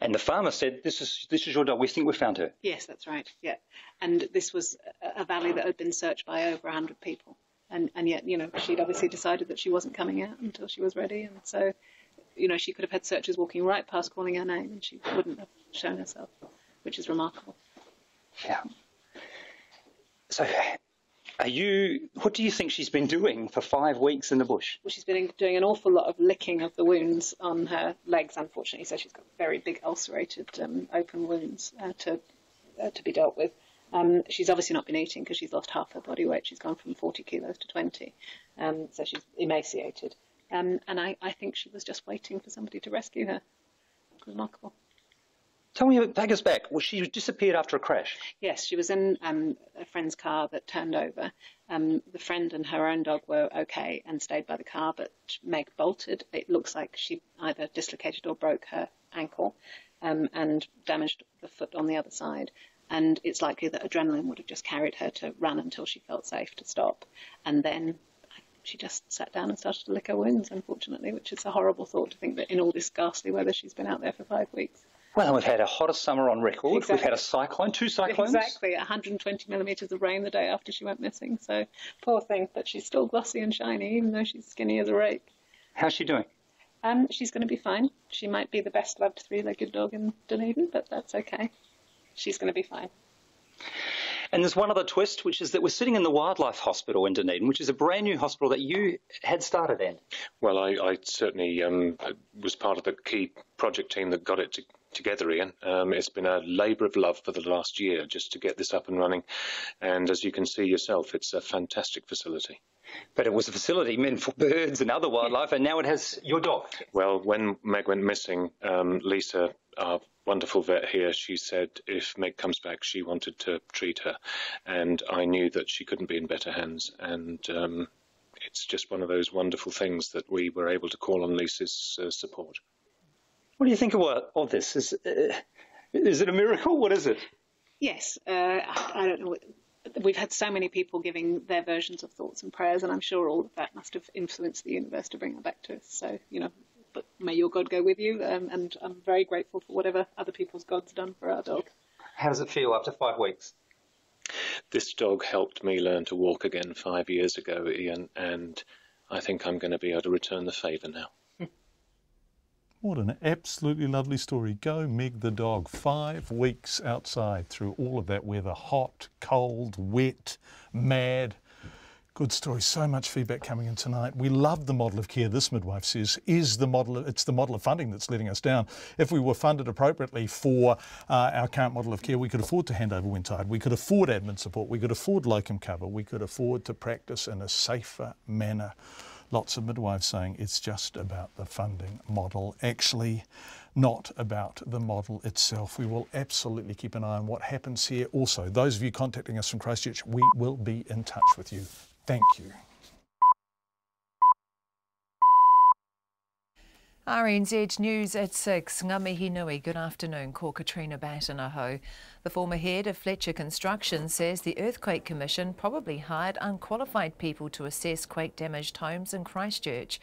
[SPEAKER 18] And the farmer said, this is your dog, we think we found her.
[SPEAKER 20] Yes, that's right, yeah. And this was a valley that had been searched by over 100 people. And yet, you know, she'd obviously decided that she wasn't coming out until she was ready. And so, you know, she could have had searchers walking right past calling her name and she wouldn't have shown herself, which is remarkable.
[SPEAKER 18] Yeah. So, what do you think she's been doing for 5 weeks in the bush?
[SPEAKER 20] Well, she's been doing an awful lot of licking of the wounds on her legs, unfortunately. So she's got very big ulcerated open wounds to be dealt with. She's obviously not been eating because she's lost half her body weight. She's gone from 40 kilos to 20. So she's emaciated. And I think she was just waiting for somebody to rescue her. Remarkable.
[SPEAKER 18] Tell me, take us back. Well, she disappeared after a crash.
[SPEAKER 20] Yes, she was in a friend's car that turned over. The friend and her own dog were okay and stayed by the car, but Meg bolted. It looks like she either dislocated or broke her ankle and damaged the foot on the other side. And it's likely that adrenaline would have just carried her to run until she felt safe to stop. And then she just sat down and started to lick her wounds, unfortunately, which is a horrible thought to think that in all this ghastly weather she's been out there for 5 weeks.
[SPEAKER 18] Well, we've had a hottest summer on record. Exactly. We've had a cyclone, 2 cyclones.
[SPEAKER 20] Exactly, 120 millimetres of rain the day after she went missing. So, poor thing, but she's still glossy and shiny, even though she's skinny as a rake.
[SPEAKER 18] How's she doing?
[SPEAKER 20] She's going to be fine. She might be the best loved three-legged dog in Dunedin, but that's okay. She's going to be fine.
[SPEAKER 18] And there's one other twist, which is that we're sitting in the Wildlife Hospital in Dunedin, which is a brand new hospital that you had started in.
[SPEAKER 19] Well, I certainly was part of the key project team that got it together, Ian. It's been a labour of love for the last year just to get this up and running. And as you can see yourself, it's a fantastic facility.
[SPEAKER 18] But it was a facility meant for birds and other wildlife, and now it has your dog.
[SPEAKER 19] Well, when Meg went missing, Lisa, our wonderful vet here, she said if Meg comes back, she wanted to treat her. And I knew that she couldn't be in better hands. And it's just one of those wonderful things that we were able to call on Lisa's support.
[SPEAKER 18] What do you think of this? Is it a miracle? What is it?
[SPEAKER 20] Yes, I don't know. We've had so many people giving their versions of thoughts and prayers, and I'm sure all of that must have influenced the universe to bring her back to us. So, but may your God go with you, and I'm very grateful for whatever other people's God's done for our dog.
[SPEAKER 18] How does it feel after 5 weeks?
[SPEAKER 19] This dog helped me learn to walk again 5 years ago, Ian, and I think I'm going to be able to return the favour now.
[SPEAKER 5] What an absolutely lovely story. Go Meg the dog. 5 weeks outside through all of that weather. Hot, cold, wet, mad. Good story. So much feedback coming in tonight. We love the model of care, this midwife says, it's the model of funding that's letting us down. If we were funded appropriately for our current model of care, we could afford to hand over when tired. We could afford admin support. We could afford locum cover. We could afford to practice in a safer manner. Lots of midwives saying it's just about the funding model, actually not about the model itself. We will absolutely keep an eye on what happens here. Also, those of you contacting us from Christchurch, we will be in touch with you. Thank you.
[SPEAKER 7] RNZ News at 6. Ngā mihi nui. Good afternoon. Ko Katrina Batanaho. The former head of Fletcher Construction says the Earthquake Commission probably hired unqualified people to assess quake-damaged homes in Christchurch.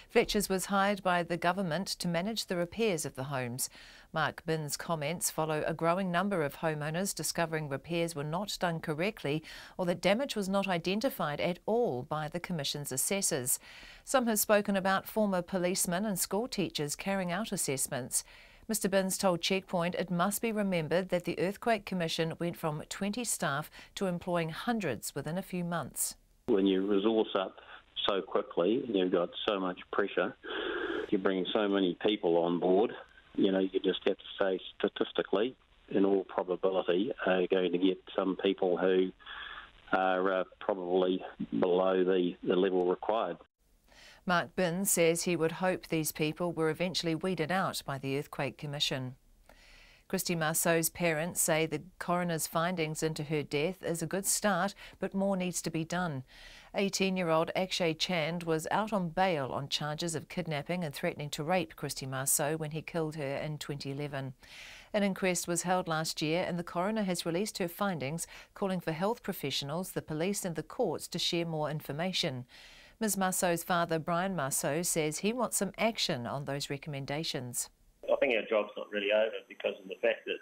[SPEAKER 7] Fletcher's was hired by the government to manage the repairs of the homes. Mark Binn's comments follow a growing number of homeowners discovering repairs were not done correctly or that damage was not identified at all by the Commission's assessors. Some have spoken about former policemen and school teachers carrying out assessments. Mr Binns told Checkpoint it must be remembered that the Earthquake Commission went from 20 staff to employing hundreds within a few months.
[SPEAKER 2] When you resource up so quickly and you've got so much pressure, you're bringing so many people on board, you just have to say statistically, in all probability, are going to get some people who are probably below the level required.
[SPEAKER 7] Mark Binns says he would hope these people were eventually weeded out by the Earthquake Commission. Christy Marceau's parents say the coroner's findings into her death is a good start, but more needs to be done. 18-year-old Akshay Chand was out on bail on charges of kidnapping and threatening to rape Christy Marceau when he killed her in 2011. An inquest was held last year and the coroner has released her findings, calling for health professionals, the police and the courts to share more information. Ms Marceau's father, Brian Marceau, says he wants some action on those recommendations.
[SPEAKER 14] I think our job's not really over because of the fact that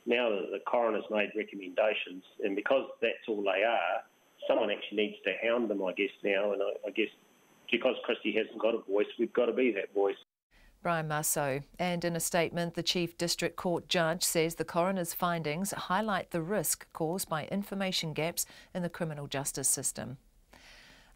[SPEAKER 14] now that the coroner's made recommendations, and because that's all they are, someone actually needs to hound them, I guess, now. And I guess because Christy hasn't got a voice, we've got to be that voice.
[SPEAKER 7] Brian Marceau. And in a statement, the Chief District Court judge says the coroner's findings highlight the risk caused by information gaps in the criminal justice system.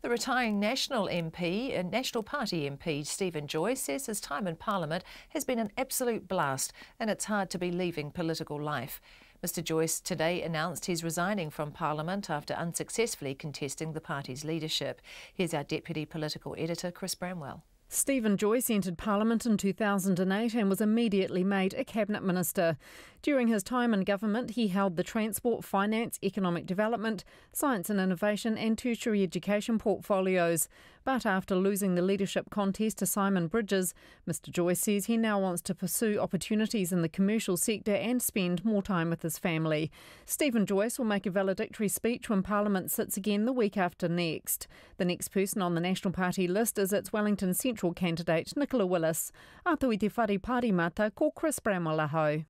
[SPEAKER 7] The retiring National Party MP Stephen Joyce says his time in Parliament has been an absolute blast and it's hard to be leaving political life. Mr Joyce today announced he's resigning from Parliament after unsuccessfully contesting the party's leadership. Here's our Deputy Political Editor, Chris Bramwell.
[SPEAKER 4] Stephen Joyce entered Parliament in 2008 and was immediately made a Cabinet Minister. During his time in government, he held the Transport, Finance, Economic Development, Science and Innovation and Tertiary Education portfolios. But after losing the leadership contest to Simon Bridges, Mr Joyce says he now wants to pursue opportunities in the commercial sector and spend more time with his family. Stephen Joyce will make a valedictory speech when Parliament sits again the week after next. The next person on the National Party list is its Wellington Central candidate, Nicola Willis. Ātui te whare Pārimata, ko Chris Bramwell aho.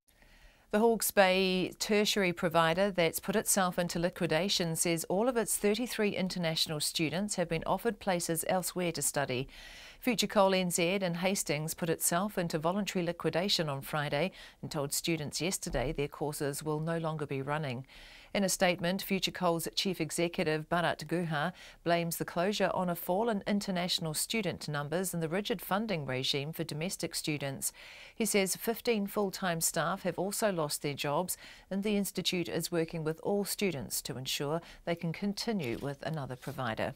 [SPEAKER 7] The Hawke's Bay tertiary provider that's put itself into liquidation says all of its 33 international students have been offered places elsewhere to study. Future Coal NZ in Hastings put itself into voluntary liquidation on Friday and told students yesterday their courses will no longer be running. In a statement, Future Coal's Chief Executive Bharat Guha blames the closure on a fall in international student numbers and the rigid funding regime for domestic students. He says 15 full-time staff have also lost their jobs and the institute is working with all students to ensure they can continue with another provider.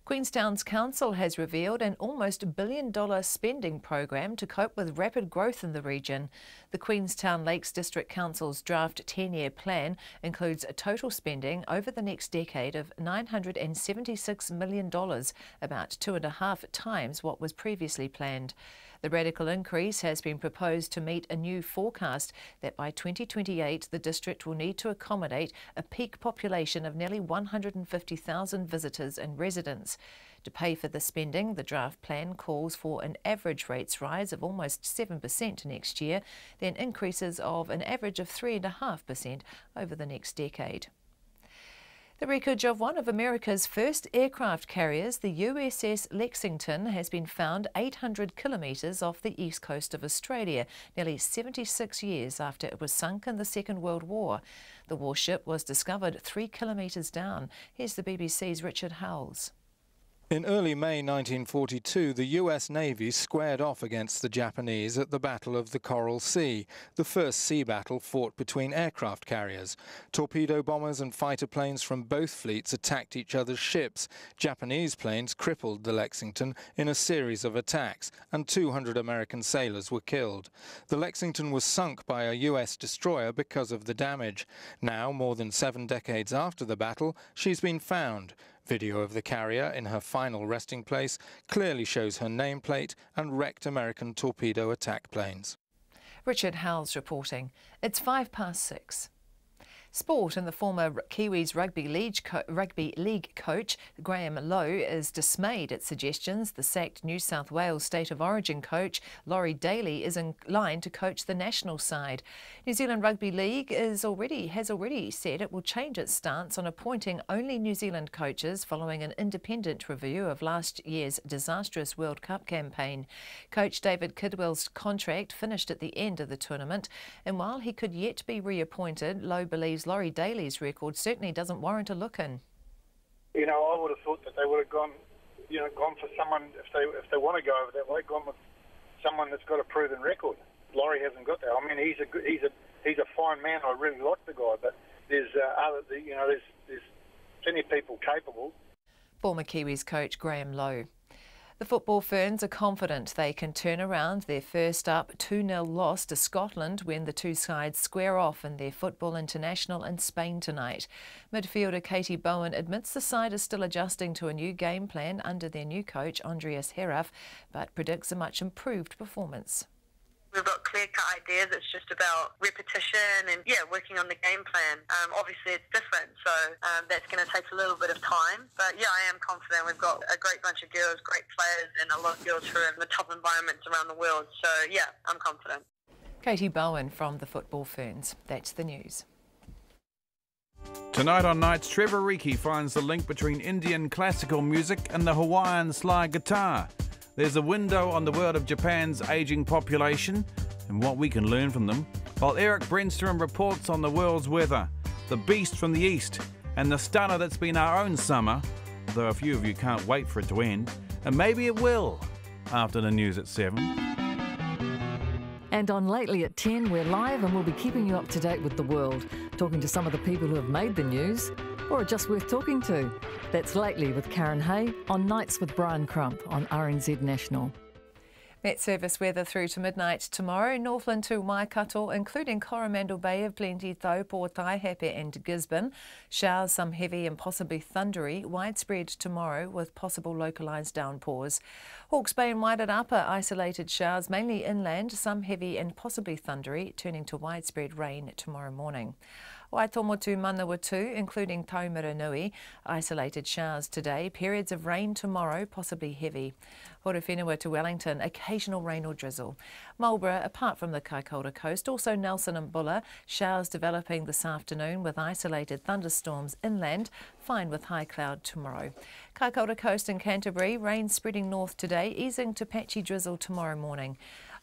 [SPEAKER 7] Queenstown's council has revealed an almost $1 billion spending program to cope with rapid growth in the region. The Queenstown Lakes District Council's draft 10-year plan includes a total spending over the next decade of $976 million, about 2.5 times what was previously planned. The radical increase has been proposed to meet a new forecast that by 2028 the district will need to accommodate a peak population of nearly 150,000 visitors and residents. To pay for the spending, the draft plan calls for an average rates rise of almost 7% next year, then increases of an average of 3.5% over the next decade. The wreckage of one of America's first aircraft carriers, the USS Lexington, has been found 800 kilometres off the east coast of Australia, nearly 76 years after it was sunk in the Second World War. The warship was discovered 3 kilometres down. Here's the BBC's Richard Howells.
[SPEAKER 8] In early May 1942, the US Navy squared off against the Japanese at the Battle of the Coral Sea, the first sea battle fought between aircraft carriers. Torpedo bombers and fighter planes from both fleets attacked each other's ships. Japanese planes crippled the Lexington in a series of attacks, and 200 American sailors were killed. The Lexington was sunk by a US destroyer because of the damage. Now, more than 7 decades after the battle, she's been found. Video of the carrier in her final resting place clearly shows her nameplate and wrecked American torpedo attack planes.
[SPEAKER 7] Richard Howells reporting. It's 6:05. Sport, and the former Kiwis rugby league coach Graham Lowe is dismayed at suggestions the sacked New South Wales State of Origin coach Laurie Daly is in line to coach the national side. New Zealand Rugby League has already said it will change its stance on appointing only New Zealand coaches following an independent review of last year's disastrous World Cup campaign. Coach David Kidwell's contract finished at the end of the tournament, and while he could yet be reappointed, Lowe believes Laurie Daly's record certainly doesn't warrant a look-in.
[SPEAKER 16] You know, I would have thought that they would have gone for someone, if they want to go over that way, gone with someone that's got a proven record. Laurie hasn't got that. I mean, he's a fine man. I really like the guy, but there's plenty of people capable.
[SPEAKER 7] Former Kiwis coach Graham Lowe. The football ferns are confident they can turn around their first up 2-0 loss to Scotland when the two sides square off in their football international in Spain tonight. Midfielder Katie Bowen admits the side is still adjusting to a new game plan under their new coach Andreas Heraf, but predicts a much improved performance.
[SPEAKER 17] We've got clear-cut ideas. It's just about repetition and, working on the game plan. Obviously, it's different, so that's going to take a little bit of time. But, I am confident. We've got a great bunch of girls, great players, and a lot of girls who are in the top environments around the world. So, I'm confident.
[SPEAKER 7] Katie Bowen from the Football Ferns. That's the news.
[SPEAKER 21] Tonight on Nights, Trevor Reiki finds the link between Indian classical music and the Hawaiian slide guitar. There's a window on the world of Japan's ageing population and what we can learn from them, while Eric Brenstrom reports on the world's weather, the beast from the east, and the stunner that's been our own summer, though a few of you can't wait for it to end, and maybe it will, after the news at 7.
[SPEAKER 22] And on Lately at 10, we're live and we'll be keeping you up to date with the world, talking to some of the people who have made the news, or are just worth talking to. That's Lately with Karen Hay on Nights with Brian Crump on RNZ National.
[SPEAKER 7] Met service weather through to midnight tomorrow. Northland to Waikato, including Coromandel Bay of Plenty, Port Taihape and Gisborne. Showers, some heavy and possibly thundery. Widespread tomorrow with possible localised downpours. Hawke's Bay and Wairarapa, isolated showers, mainly inland, some heavy and possibly thundery, turning to widespread rain tomorrow morning. Waitomo to Manawatu, including Taumaranui, isolated showers today, periods of rain tomorrow, possibly heavy. Horowhenua to Wellington, occasional rain or drizzle. Marlborough, apart from the Kaikoura coast, also Nelson and Buller, showers developing this afternoon with isolated thunderstorms inland, fine with high cloud tomorrow. Kaikoura coast and Canterbury, rain spreading north today, easing to patchy drizzle tomorrow morning.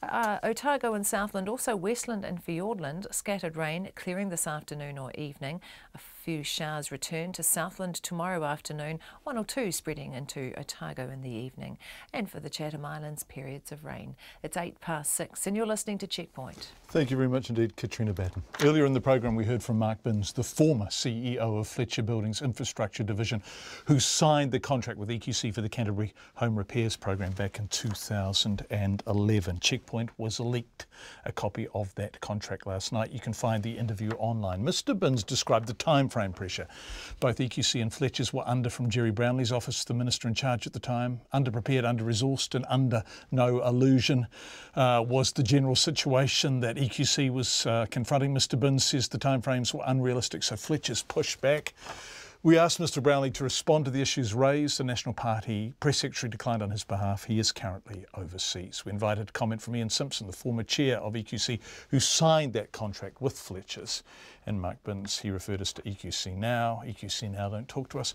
[SPEAKER 7] Otago and Southland, also Westland and Fiordland, scattered rain clearing this afternoon or evening. A few showers return to Southland tomorrow afternoon, 1 or 2 spreading into Otago in the evening. And for the Chatham Islands, periods of rain. It's 6:08 and you're listening to Checkpoint.
[SPEAKER 5] Thank you very much indeed, Katrina Batten. Earlier in the program we heard from Mark Binns, the former CEO of Fletcher Building's Infrastructure Division, who signed the contract with EQC for the Canterbury Home Repairs Program back in 2011. Checkpoint was leaked a copy of that contract last night. You can find the interview online. Mr Binns described the time frame pressure both EQC and Fletcher's were under from Jerry Brownlee's office, the minister in charge at the time. Underprepared, under-resourced and under no illusion was the general situation that EQC was confronting. Mr Binns says the timeframes were unrealistic, so Fletcher's pushed back. We asked Mr Brownlee to respond to the issues raised. The National Party press secretary declined on his behalf. He is currently overseas. We invited comment from Ian Simpson, the former chair of EQC, who signed that contract with Fletcher's. And Mark Binns, he referred us to EQC Now. EQC Now don't talk to us.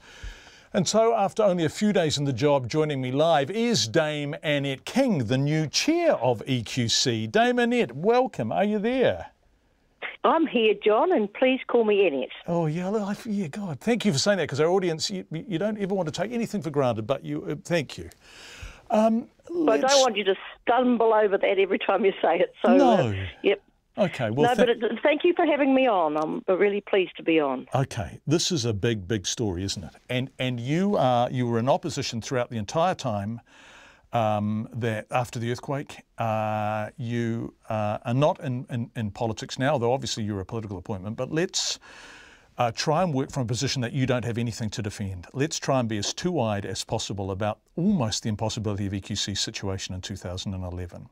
[SPEAKER 5] And so, after only a few days in the job, joining me live is Dame Annette King, the new chair of EQC. Dame Annette, welcome. Are you there?
[SPEAKER 1] I'm here, John, and please call me Annette.
[SPEAKER 5] Oh, yeah, God, thank you for saying that, because our audience, you don't ever want to take anything for granted, but you, thank you.
[SPEAKER 1] I don't want you to stumble over that every time you say it. So,
[SPEAKER 5] no.
[SPEAKER 1] Yep.
[SPEAKER 5] Okay, well,
[SPEAKER 1] no, but thank you for having me on. I'm really pleased to be on. Okay,
[SPEAKER 5] this is a big, big story, isn't it? And you were in opposition throughout the entire time that after the earthquake. You are not in politics now, though obviously you're a political appointment. But let's try and work from a position that you don't have anything to defend. Let's try and be as two-eyed as possible about almost the impossibility of EQC's situation in 2011.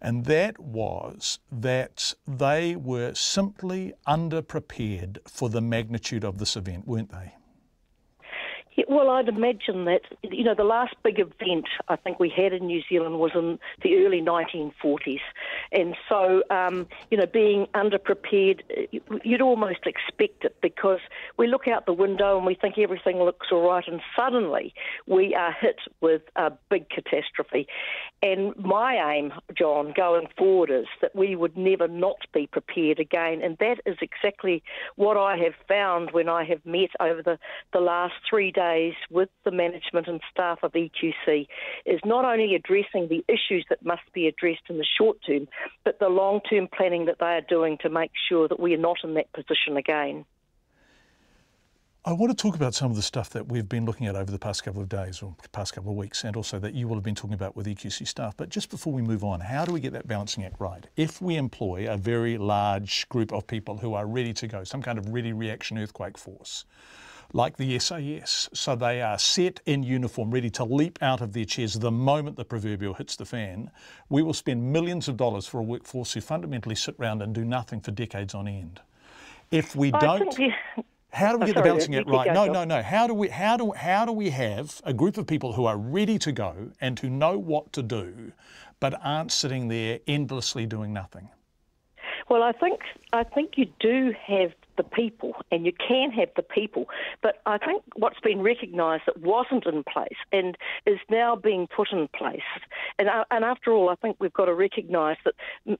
[SPEAKER 5] And that was that they were simply underprepared for the magnitude of this event, weren't they?
[SPEAKER 1] Yeah, well, I'd imagine that, the last big event I think we had in New Zealand was in the early 1940s. And so, being underprepared, you'd almost expect it, because we look out the window and we think everything looks all right, and suddenly we are hit with a big catastrophe. And my aim, John, going forward is that we would never not be prepared again. And that is exactly what I have found when I have met over the last 3 days with the management and staff of EQC, is not only addressing the issues that must be addressed in the short term, but the long-term planning that they are doing to make sure that we are not in that position again.
[SPEAKER 5] I want to talk about some of the stuff that we've been looking at over the past couple of days or past couple of weeks, and also that you will have been talking about with EQC staff. But just before we move on, how do we get that balancing act right? If we employ a very large group of people who are ready to go, some kind of ready reaction earthquake force, like the SAS, so they are set in uniform, ready to leap out of their chairs the moment the proverbial hits the fan, we will spend millions of dollars for a workforce who fundamentally sit around and do nothing for decades on end. If we don't... How do we get the balancing act right? No. How do we have a group of people who are ready to go and who know what to do, but aren't sitting there endlessly doing nothing?
[SPEAKER 1] Well, I think you do have the people, and you can have the people, but I think what's been recognised that wasn't in place and is now being put in place. And after all, I think we've got to recognise that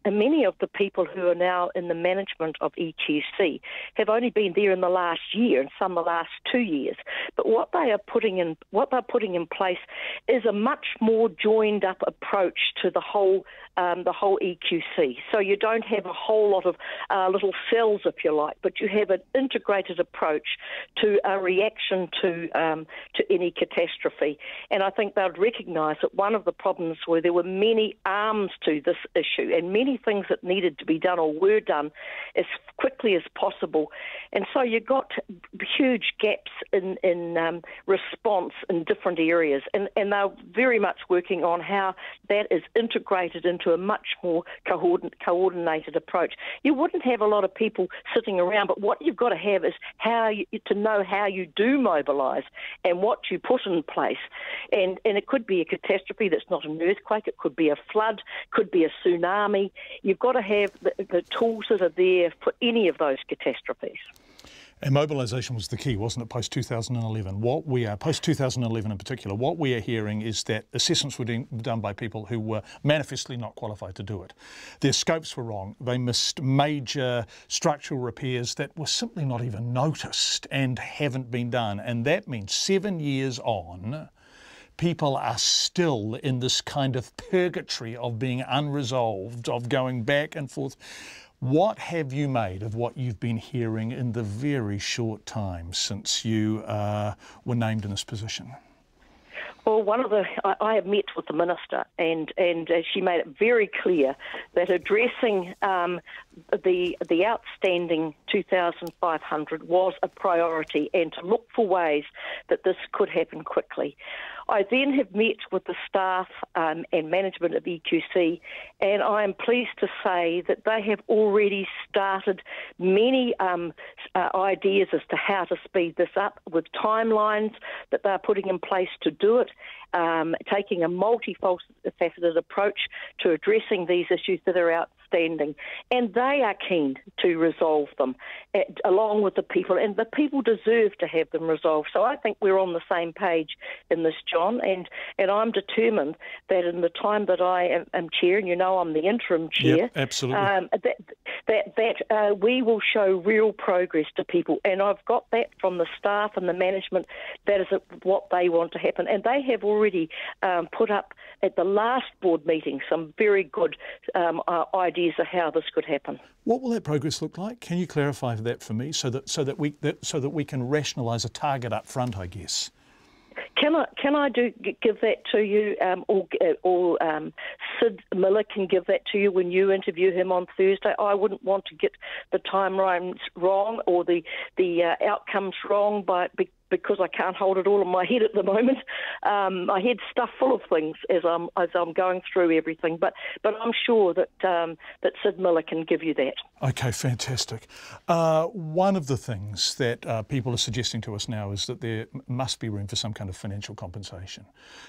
[SPEAKER 1] many of the people who are now in the management of EQC have only been there in the last year, and some the last 2 years. But what they're putting in place is a much more joined up approach to the whole EQC. So you don't have a whole lot of little cells, if you like, but you have an integrated approach to a reaction to any catastrophe. And I think they would recognise that one of the problems were there were many arms to this issue, and many things that needed to be done or were done as quickly as possible. And so you got huge gaps in response in different areas, and they're very much working on how that is integrated into a much more coordinated approach. You wouldn't have a lot of people sitting around, but what you've got to have is to know how you do mobilise and what you put in place. And it could be a catastrophe that's not an earthquake, it could be a flood, could be a tsunami. You've got to have the tools that are there for any of those catastrophes.
[SPEAKER 5] And mobilisation was the key, wasn't it, post-2011? What we are, post-2011 in particular, what we are hearing is that assessments were done by people who were manifestly not qualified to do it. Their scopes were wrong. They missed major structural repairs that were simply not even noticed and haven't been done. And that means 7 years on, people are still in this kind of purgatory of being unresolved, of going back and forth. What have you made of what you've been hearing in the very short time since you were named in this position?
[SPEAKER 1] Well, I have met with the Minister, and she made it very clear that addressing the outstanding 2,500 was a priority, and to look for ways that this could happen quickly. I then have met with the staff and management of EQC, and I am pleased to say that they have already started many ideas as to how to speed this up, with timelines that they're putting in place to do it, taking a multifaceted approach to addressing these issues that are outstanding. And they are keen to resolve them, along with the people, and the people deserve to have them resolved. So I think we're on the same page in this, John, and I'm determined that in the time that I am chair, and you know I'm the interim chair,
[SPEAKER 5] yep, absolutely.
[SPEAKER 1] that we will show real progress to people. And I've got that from the staff and the management. That is what they want to happen. And they have already put up at the last board meeting some very good ideas of how this could happen.
[SPEAKER 5] What will that progress look like? Can you clarify that for me, so that we can rationalise a target up front, I guess?
[SPEAKER 1] Can I give that to you, or Sid Miller can give that to you when you interview him on Thursday? I wouldn't want to get the timelines wrong or the outcomes wrong because I can't hold it all in my head at the moment. My head's stuffed full of things as I'm going through everything, but I'm sure that Sid Miller can give you that.
[SPEAKER 5] Okay, fantastic. One of the things that people are suggesting to us now is that there must be room for some kind of financial compensation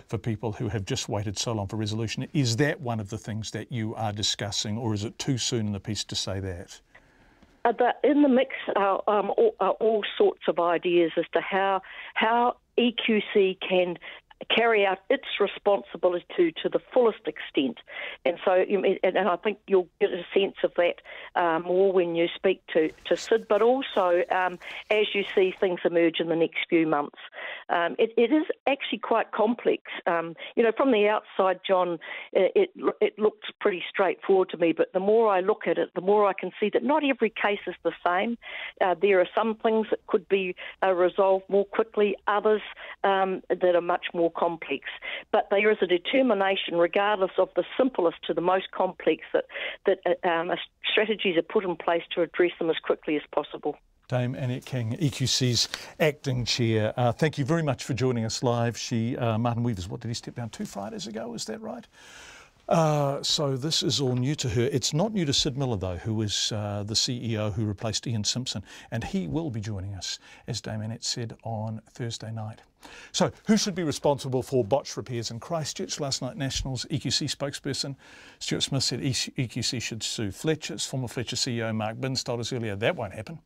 [SPEAKER 5] for people who have just waited so long for resolution. Is that one of the things that you are discussing, or is it too soon in the piece to say that?
[SPEAKER 1] In the mix are all sorts of ideas as to how EQC can carry out its responsibility to the fullest extent. And so, and I think you'll get a sense of that more when you speak to Sid, but also as you see things emerge in the next few months. It is actually quite complex. From the outside, John, it looks pretty straightforward to me, but the more I look at it, the more I can see that not every case is the same. There are some things that could be resolved more quickly, others that are much more complex. But there is a determination, regardless of the simplest to the most complex, that strategies are put in place to address them as quickly as possible.
[SPEAKER 5] Dame Annette King, EQC's acting chair. Thank you very much for joining us live. Martin Weavers, what did he step down 2 Fridays ago? Is that right? So this is all new to her. It's not new to Sid Miller, though, who is the CEO who replaced Ian Simpson, and he will be joining us, as Dame Annette said, on Thursday night. So who should be responsible for botched repairs in Christchurch? Last night, National's EQC spokesperson Stuart Smith said EQC should sue Fletcher's. Former Fletcher CEO Mark Binns told us earlier that won't happen.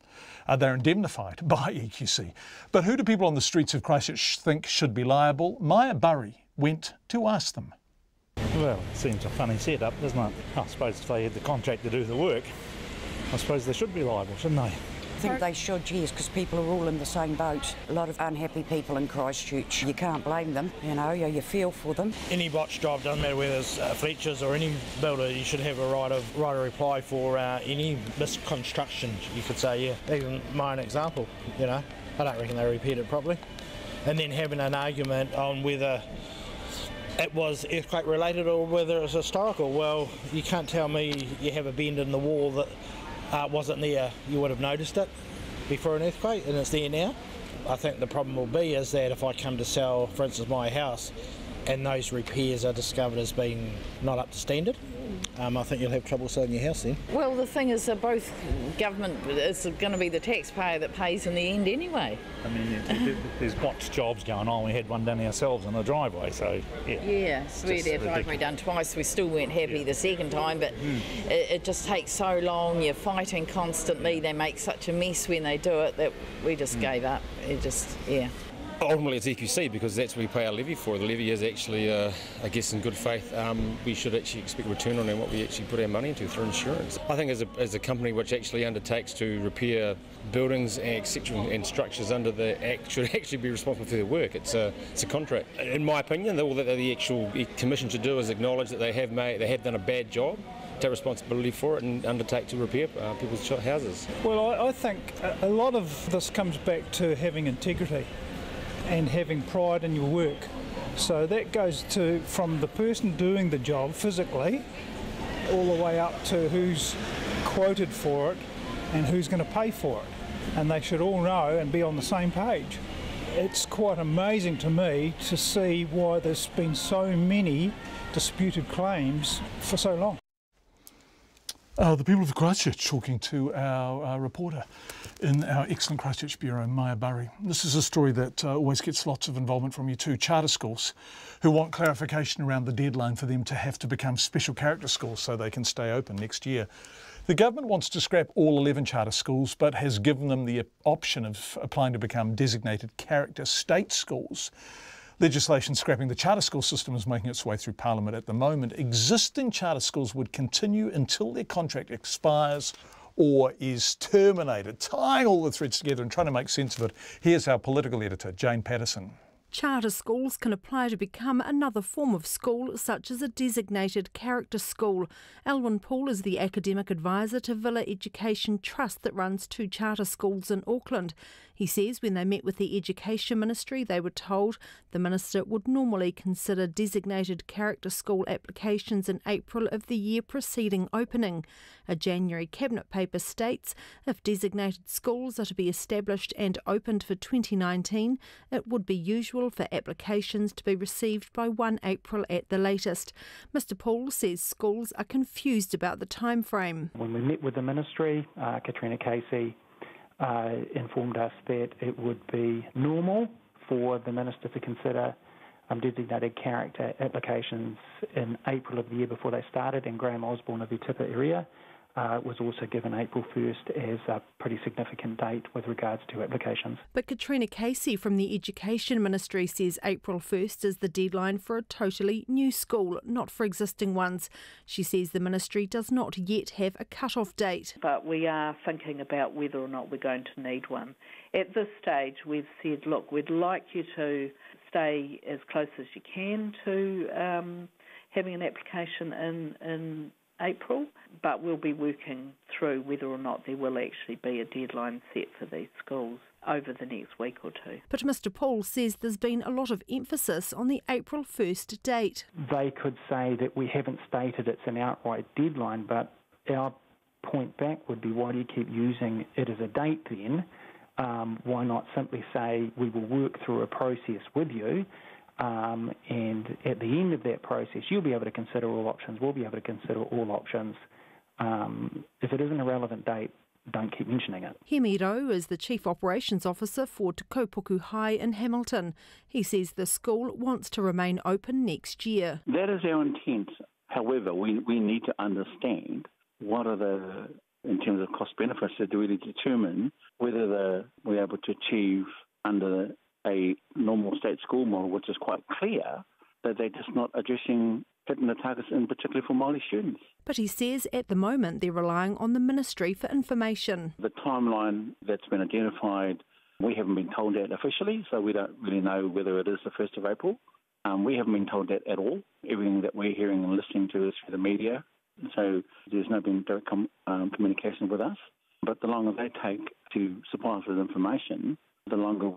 [SPEAKER 5] They're indemnified by EQC. But who do people on the streets of Christchurch think should be liable? Maya Burry went to ask them.
[SPEAKER 3] Well, it seems a funny setup, doesn't it? I suppose if they had the contract to do the work, I suppose they should be liable, shouldn't they?
[SPEAKER 9] I think they should, yes, because people are all in the same boat. A lot of unhappy people in Christchurch. You can't blame them, you feel for them.
[SPEAKER 3] Any botch job, doesn't matter whether it's Fletcher's or any builder, you should have a right of reply for any misconstruction, you could say, yeah. Even my own example, I don't reckon they repaired it properly. And then having an argument on whether it was earthquake related or whether it was historical. Well, you can't tell me you have a bend in the wall that wasn't there. You would have noticed it before an earthquake, and it's there now. I think the problem will be is that if I come to sell, for instance, my house, and those repairs are discovered as being not up to standard, I think you'll have trouble selling your house then.
[SPEAKER 10] Well, the thing is that both government, it's going to be the taxpayer that pays in the end anyway.
[SPEAKER 11] I mean, there's botched jobs going on. We had one done ourselves in the driveway, so yeah.
[SPEAKER 10] Yeah, we had our driveway done twice. We still weren't happy the second time, but it just takes so long. You're fighting constantly. They make such a mess when they do it that we just gave up. It just,
[SPEAKER 12] Ultimately, it's EQC because that's what we pay our levy for. The levy is actually, I guess, in good faith. We should actually expect a return on what we actually put our money into through insurance. I think as a company which actually undertakes to repair buildings etc. and structures under the Act should actually be responsible for their work. It's a contract. In my opinion, all that the actual commission should do is acknowledge that they have done a bad job, take responsibility for it and undertake to repair people's houses.
[SPEAKER 23] Well, I think a lot of this comes back to having integrity and having pride in your work. So that goes from the person doing the job physically all the way up to who's quoted for it and who's going to pay for it. And they should all know and be on the same page. It's quite amazing to me to see why there's been so many disputed claims for so long.
[SPEAKER 5] The people of Christchurch talking to our reporter in our excellent Christchurch Bureau, Maya Burry. This is a story that always gets lots of involvement from you too. Charter schools who want clarification around the deadline for them to have to become special character schools so they can stay open next year. The government wants to scrap all 11 charter schools but has given them the option of applying to become designated character state schools. Legislation scrapping the charter school system is making its way through Parliament at the moment. Existing charter schools would continue until their contract expires or is terminated. Tying all the threads together and trying to make sense of it, here's our political editor, Jane Patterson.
[SPEAKER 24] Charter schools can apply to become another form of school, such as a designated character school. Elwyn Paul is the academic advisor to Villa Education Trust that runs 2 charter schools in Auckland. He says when they met with the Education Ministry, they were told the Minister would normally consider designated character school applications in April of the year preceding opening. A January Cabinet paper states if designated schools are to be established and opened for 2019, it would be usual for applications to be received by 1 April at the latest. Mr Paul says schools are confused about the time frame.
[SPEAKER 26] When we met with the Ministry, Katrina Casey informed us that it would be normal for the Minister to consider designated character applications in April of the year before they started, and Graham Osborne of the Tipper area was also given April 1st as a pretty significant date with regards to applications.
[SPEAKER 24] But Katrina Casey from the Education Ministry says April 1st is the deadline for a totally new school, not for existing ones. She says the Ministry does not yet have a cut-off date.
[SPEAKER 27] But we are thinking about whether or not we're going to need one. At this stage, we've said, look, we'd like you to stay as close as you can to having an application in April, but we'll be working through whether or not there will actually be a deadline set for these schools over the next week or two.
[SPEAKER 24] But Mr Paul says there's been a lot of emphasis on the April 1st date.
[SPEAKER 26] They could say that we haven't stated it's an outright deadline, but our point back would be, why do you keep using it as a date then? Why not simply say we will work through a process with you, and at the end of that process you'll be able to consider all options, we'll be able to consider all options. If it isn't a relevant date, don't keep mentioning it.
[SPEAKER 24] Hemiro is the Chief Operations Officer for Te Kaupoku High in Hamilton. He says the school wants to remain open next year.
[SPEAKER 28] That is our intent. However, we need to understand what are in terms of cost benefits, to really determine whether we're able to achieve under a normal state school model, which is quite clear that they're just not hitting the targets, in particular for Māori students.
[SPEAKER 24] But he says at the moment they're relying on the Ministry for information.
[SPEAKER 28] The timeline that's been identified, we haven't been told that officially, so we don't really know whether it is the 1st of April. We haven't been told that at all. Everything that we're hearing and listening to is through the media, so there's no been direct communication with us. But the longer they take to supply us with information, the longer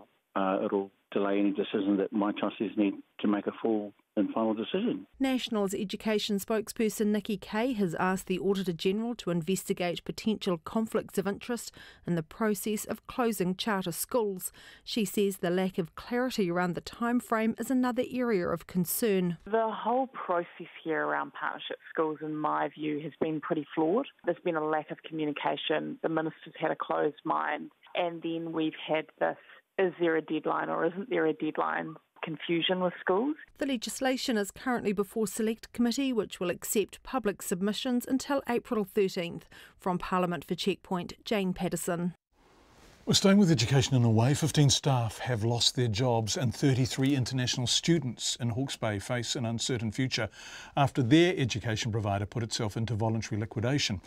[SPEAKER 28] it'll delay any decision that my trustees need to make a full final decision.
[SPEAKER 24] National's education spokesperson Nikki Kay has asked the Auditor-General to investigate potential conflicts of interest in the process of closing charter schools. She says the lack of clarity around the timeframe is another area of concern.
[SPEAKER 2] The whole process here around partnership schools, in my view, has been pretty flawed. There's been a lack of communication. The minister's had a closed mind. And then we've had this, is there a deadline or isn't there a deadline? Confusion with schools.
[SPEAKER 24] The legislation is currently before Select Committee, which will accept public submissions until April 13th. From Parliament for Checkpoint, Jane Patterson.
[SPEAKER 5] We're staying with education in a way. 15 staff have lost their jobs and 33 international students in Hawke's Bay face an uncertain future after their education provider put itself into voluntary liquidation.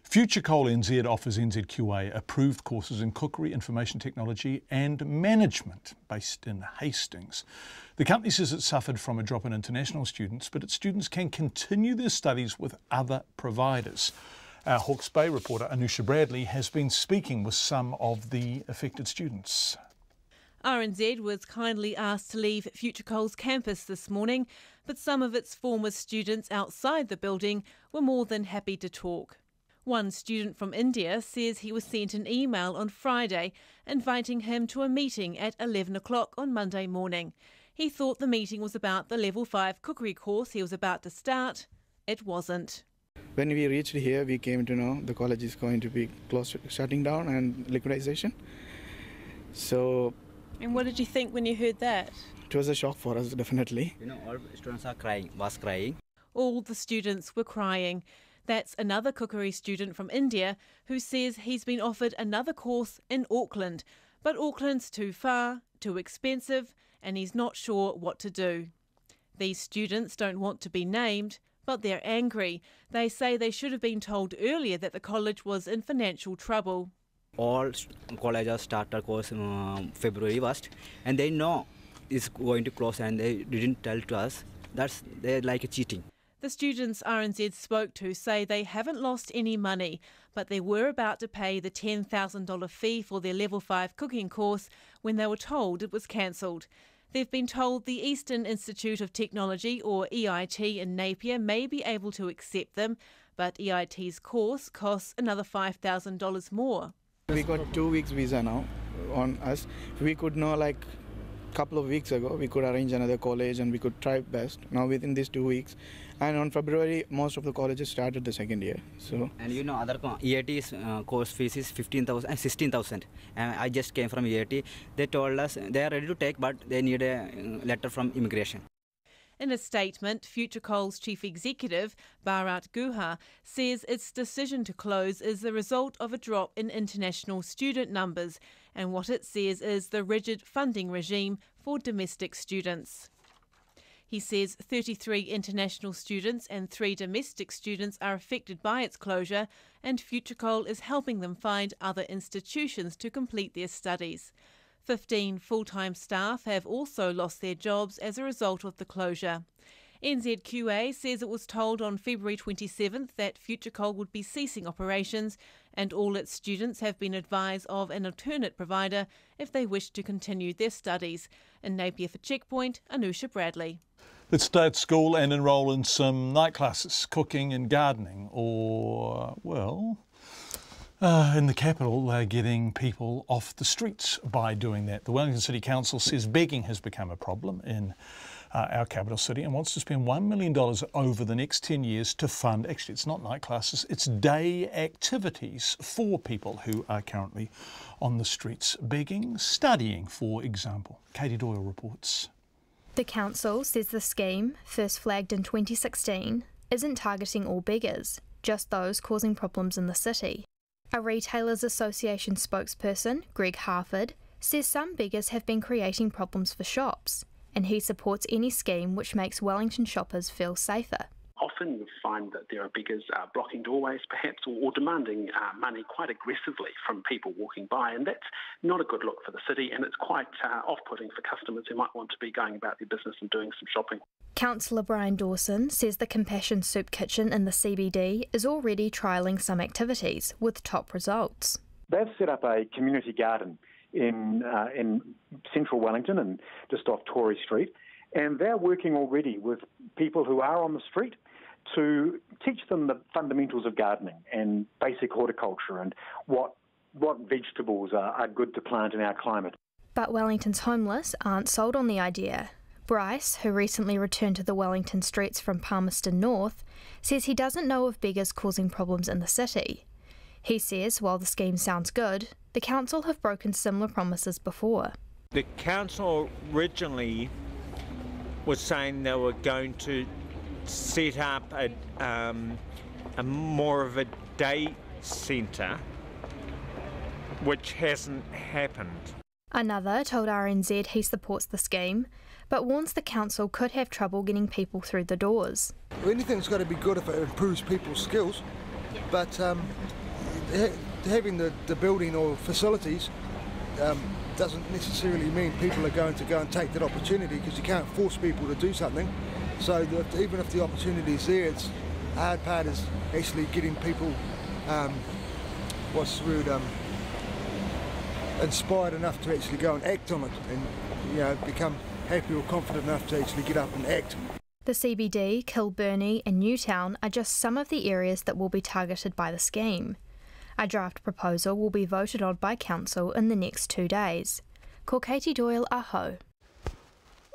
[SPEAKER 5] Future Coal NZ offers NZQA approved courses in cookery, information technology and management based in Hastings. The company says it suffered from a drop in international students, but its students can continue their studies with other providers. Our Hawke's Bay reporter Anusha Bradley has been speaking with some of the affected students.
[SPEAKER 6] RNZ was kindly asked to leave Future Coal's campus this morning, but some of its former students outside the building were more than happy to talk. One student from India says he was sent an email on Friday inviting him to a meeting at 11 o'clock on Monday morning. He thought the meeting was about the Level 5 cookery course he was about to start. It wasn't.
[SPEAKER 13] When we reached here, we came to know the college is going to be shutting down and liquidation.
[SPEAKER 6] And what did you think when you heard that?
[SPEAKER 13] It was a shock for us, definitely.
[SPEAKER 15] All students are crying.
[SPEAKER 6] All the students were crying. That's another cookery student from India who says he's been offered another course in Auckland, but Auckland's too far, too expensive, and he's not sure what to do. These students don't want to be named, but they're angry. They say they should have been told earlier that the college was in financial trouble.
[SPEAKER 15] All colleges start a course February 1st, and they know it's going to close, and they didn't tell to us. They're like cheating.
[SPEAKER 6] The students RNZ spoke to say they haven't lost any money, but they were about to pay the $10,000 fee for their Level 5 cooking course when they were told it was cancelled. They've been told the Eastern Institute of Technology, or EIT, in Napier may be able to accept them, but EIT's course costs another $5,000 more.
[SPEAKER 13] We got 2 weeks visa now on us. We could know like couple of weeks ago we could arrange another college and we could try best. Now within these 2 weeks, and on February most of the colleges started the second year.
[SPEAKER 15] And other EIT's course fees is 15,000 and 16,000. And I just came from EIT. They told us they are ready to take, but they need a letter from immigration.
[SPEAKER 6] In a statement, Future Coal's chief executive, Bharat Guha, says its decision to close is the result of a drop in international student numbers and what it says is the rigid funding regime for domestic students. He says 33 international students and 3 domestic students are affected by its closure, and Future Coal is helping them find other institutions to complete their studies. 15 full-time staff have also lost their jobs as a result of the closure. NZQA says it was told on February 27th that Future Coal would be ceasing operations, and all its students have been advised of an alternate provider if they wish to continue their studies. In Napier for Checkpoint, Anusha Bradley.
[SPEAKER 5] Let's stay at school and enrol in some night classes, cooking and gardening, or, well, in the capital, they're getting people off the streets by doing that. The Wellington City Council says begging has become a problem in our capital city and wants to spend $1 million over the next 10 years to fund, actually it's not night classes, it's day activities for people who are currently on the streets begging, studying, for example. Katie Doyle reports.
[SPEAKER 18] The council says the scheme, first flagged in 2016, isn't targeting all beggars, just those causing problems in the city. A Retailers Association spokesperson, Greg Harford, says some beggars have been creating problems for shops, and he supports any scheme which makes Wellington shoppers feel safer.
[SPEAKER 19] Often you find that there are beggars blocking doorways perhaps or demanding money quite aggressively from people walking by, and that's not a good look for the city, and it's quite off-putting for customers who might want to be going about their business and doing some shopping.
[SPEAKER 18] Councillor Brian Dawson says the Compassion Soup Kitchen in the CBD is already trialling some activities with top results.
[SPEAKER 20] They've set up a community garden in central Wellington and just off Tory Street,
[SPEAKER 4] And they're working already with people who are on the street to teach them the fundamentals of gardening and basic horticulture and what vegetables are good to plant in our climate.
[SPEAKER 18] But Wellington's homeless aren't sold on the idea. Bryce, who recently returned to the Wellington streets from Palmerston North, says he doesn't know of beggars causing problems in the city. He says while the scheme sounds good, the council have broken similar promises before.
[SPEAKER 8] The council originally was saying they were going to set up a more of a day centre, which hasn't happened.
[SPEAKER 18] Another told RNZ he supports the scheme, but warns the council could have trouble getting people through the doors.
[SPEAKER 14] Anything's got to be good if it improves people's skills, but having the building or facilities doesn't necessarily mean people are going to go and take that opportunity, because you can't force people to do something. So that even if the opportunity is there, the hard part is actually getting people, inspired enough to actually go and act on it, and become happy or confident enough to actually get up and act.
[SPEAKER 18] The CBD, Kilburnie and Newtown are just some of the areas that will be targeted by the scheme. A draft proposal will be voted on by council in the next 2 days. Ko Katie Doyle, aho.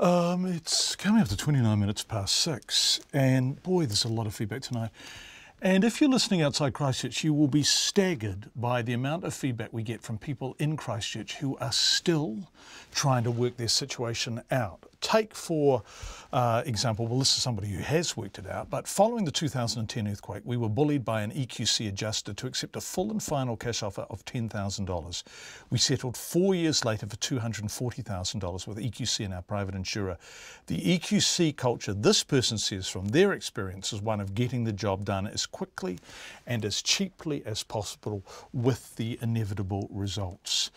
[SPEAKER 5] It's coming up to 29 minutes past 6, and boy, there's a lot of feedback tonight. And if you're listening outside Christchurch, you will be staggered by the amount of feedback we get from people in Christchurch who are still trying to work their situation out. Take, for example, well, this is somebody who has worked it out, but following the 2010 earthquake, we were bullied by an EQC adjuster to accept a full and final cash offer of $10,000. We settled 4 years later for $240,000 with EQC and our private insurer. The EQC culture, this person says from their experience, is one of getting the job done as quickly and as cheaply as possible with the inevitable results.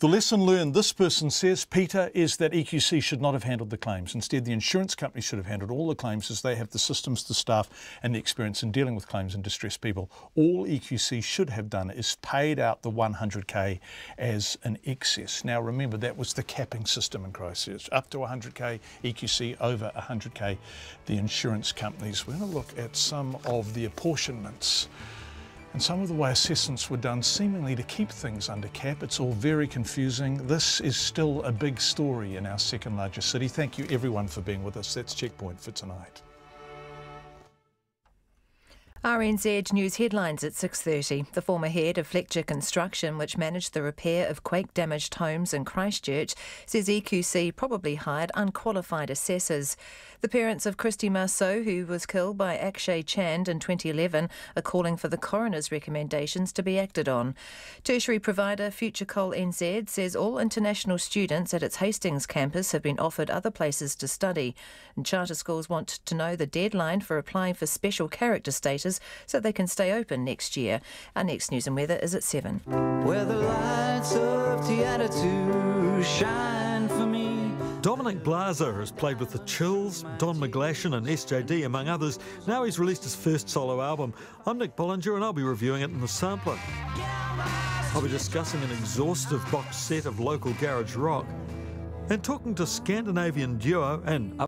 [SPEAKER 5] The lesson learned, this person says, Peter, is that EQC should not have handled the claims. Instead, the insurance company should have handled all the claims, as they have the systems, the staff and the experience in dealing with claims and distressed people. All EQC should have done is paid out the 100k as an excess. Now remember, that was the capping system in Christchurch. Up to 100k, EQC, over 100k, the insurance companies. We're going to look at some of the apportionments and some of the way assessments were done seemingly to keep things under cap. It's all very confusing. This is still a big story in our second largest city. Thank you everyone for being with us. That's Checkpoint for tonight.
[SPEAKER 7] RNZ News headlines at 6:30. The former head of Fletcher Construction, which managed the repair of quake-damaged homes in Christchurch, says EQC probably hired unqualified assessors. The parents of Christy Marceau, who was killed by Akshay Chand in 2011, are calling for the coroner's recommendations to be acted on. Tertiary provider Future Coal NZ says all international students at its Hastings campus have been offered other places to study. And charter schools want to know the deadline for applying for special character status so they can stay open next year. Our next news and weather is at 7.
[SPEAKER 16] Where the lights of Te shine for me.
[SPEAKER 17] Dominic Blaser has played with the Chills, Don McGlashan and SJD, among others. Now he's released his first solo album. I'm Nick Bollinger and I'll be reviewing it in the Sampler. I'll be discussing an exhaustive box set of local garage rock and talking to Scandinavian duo and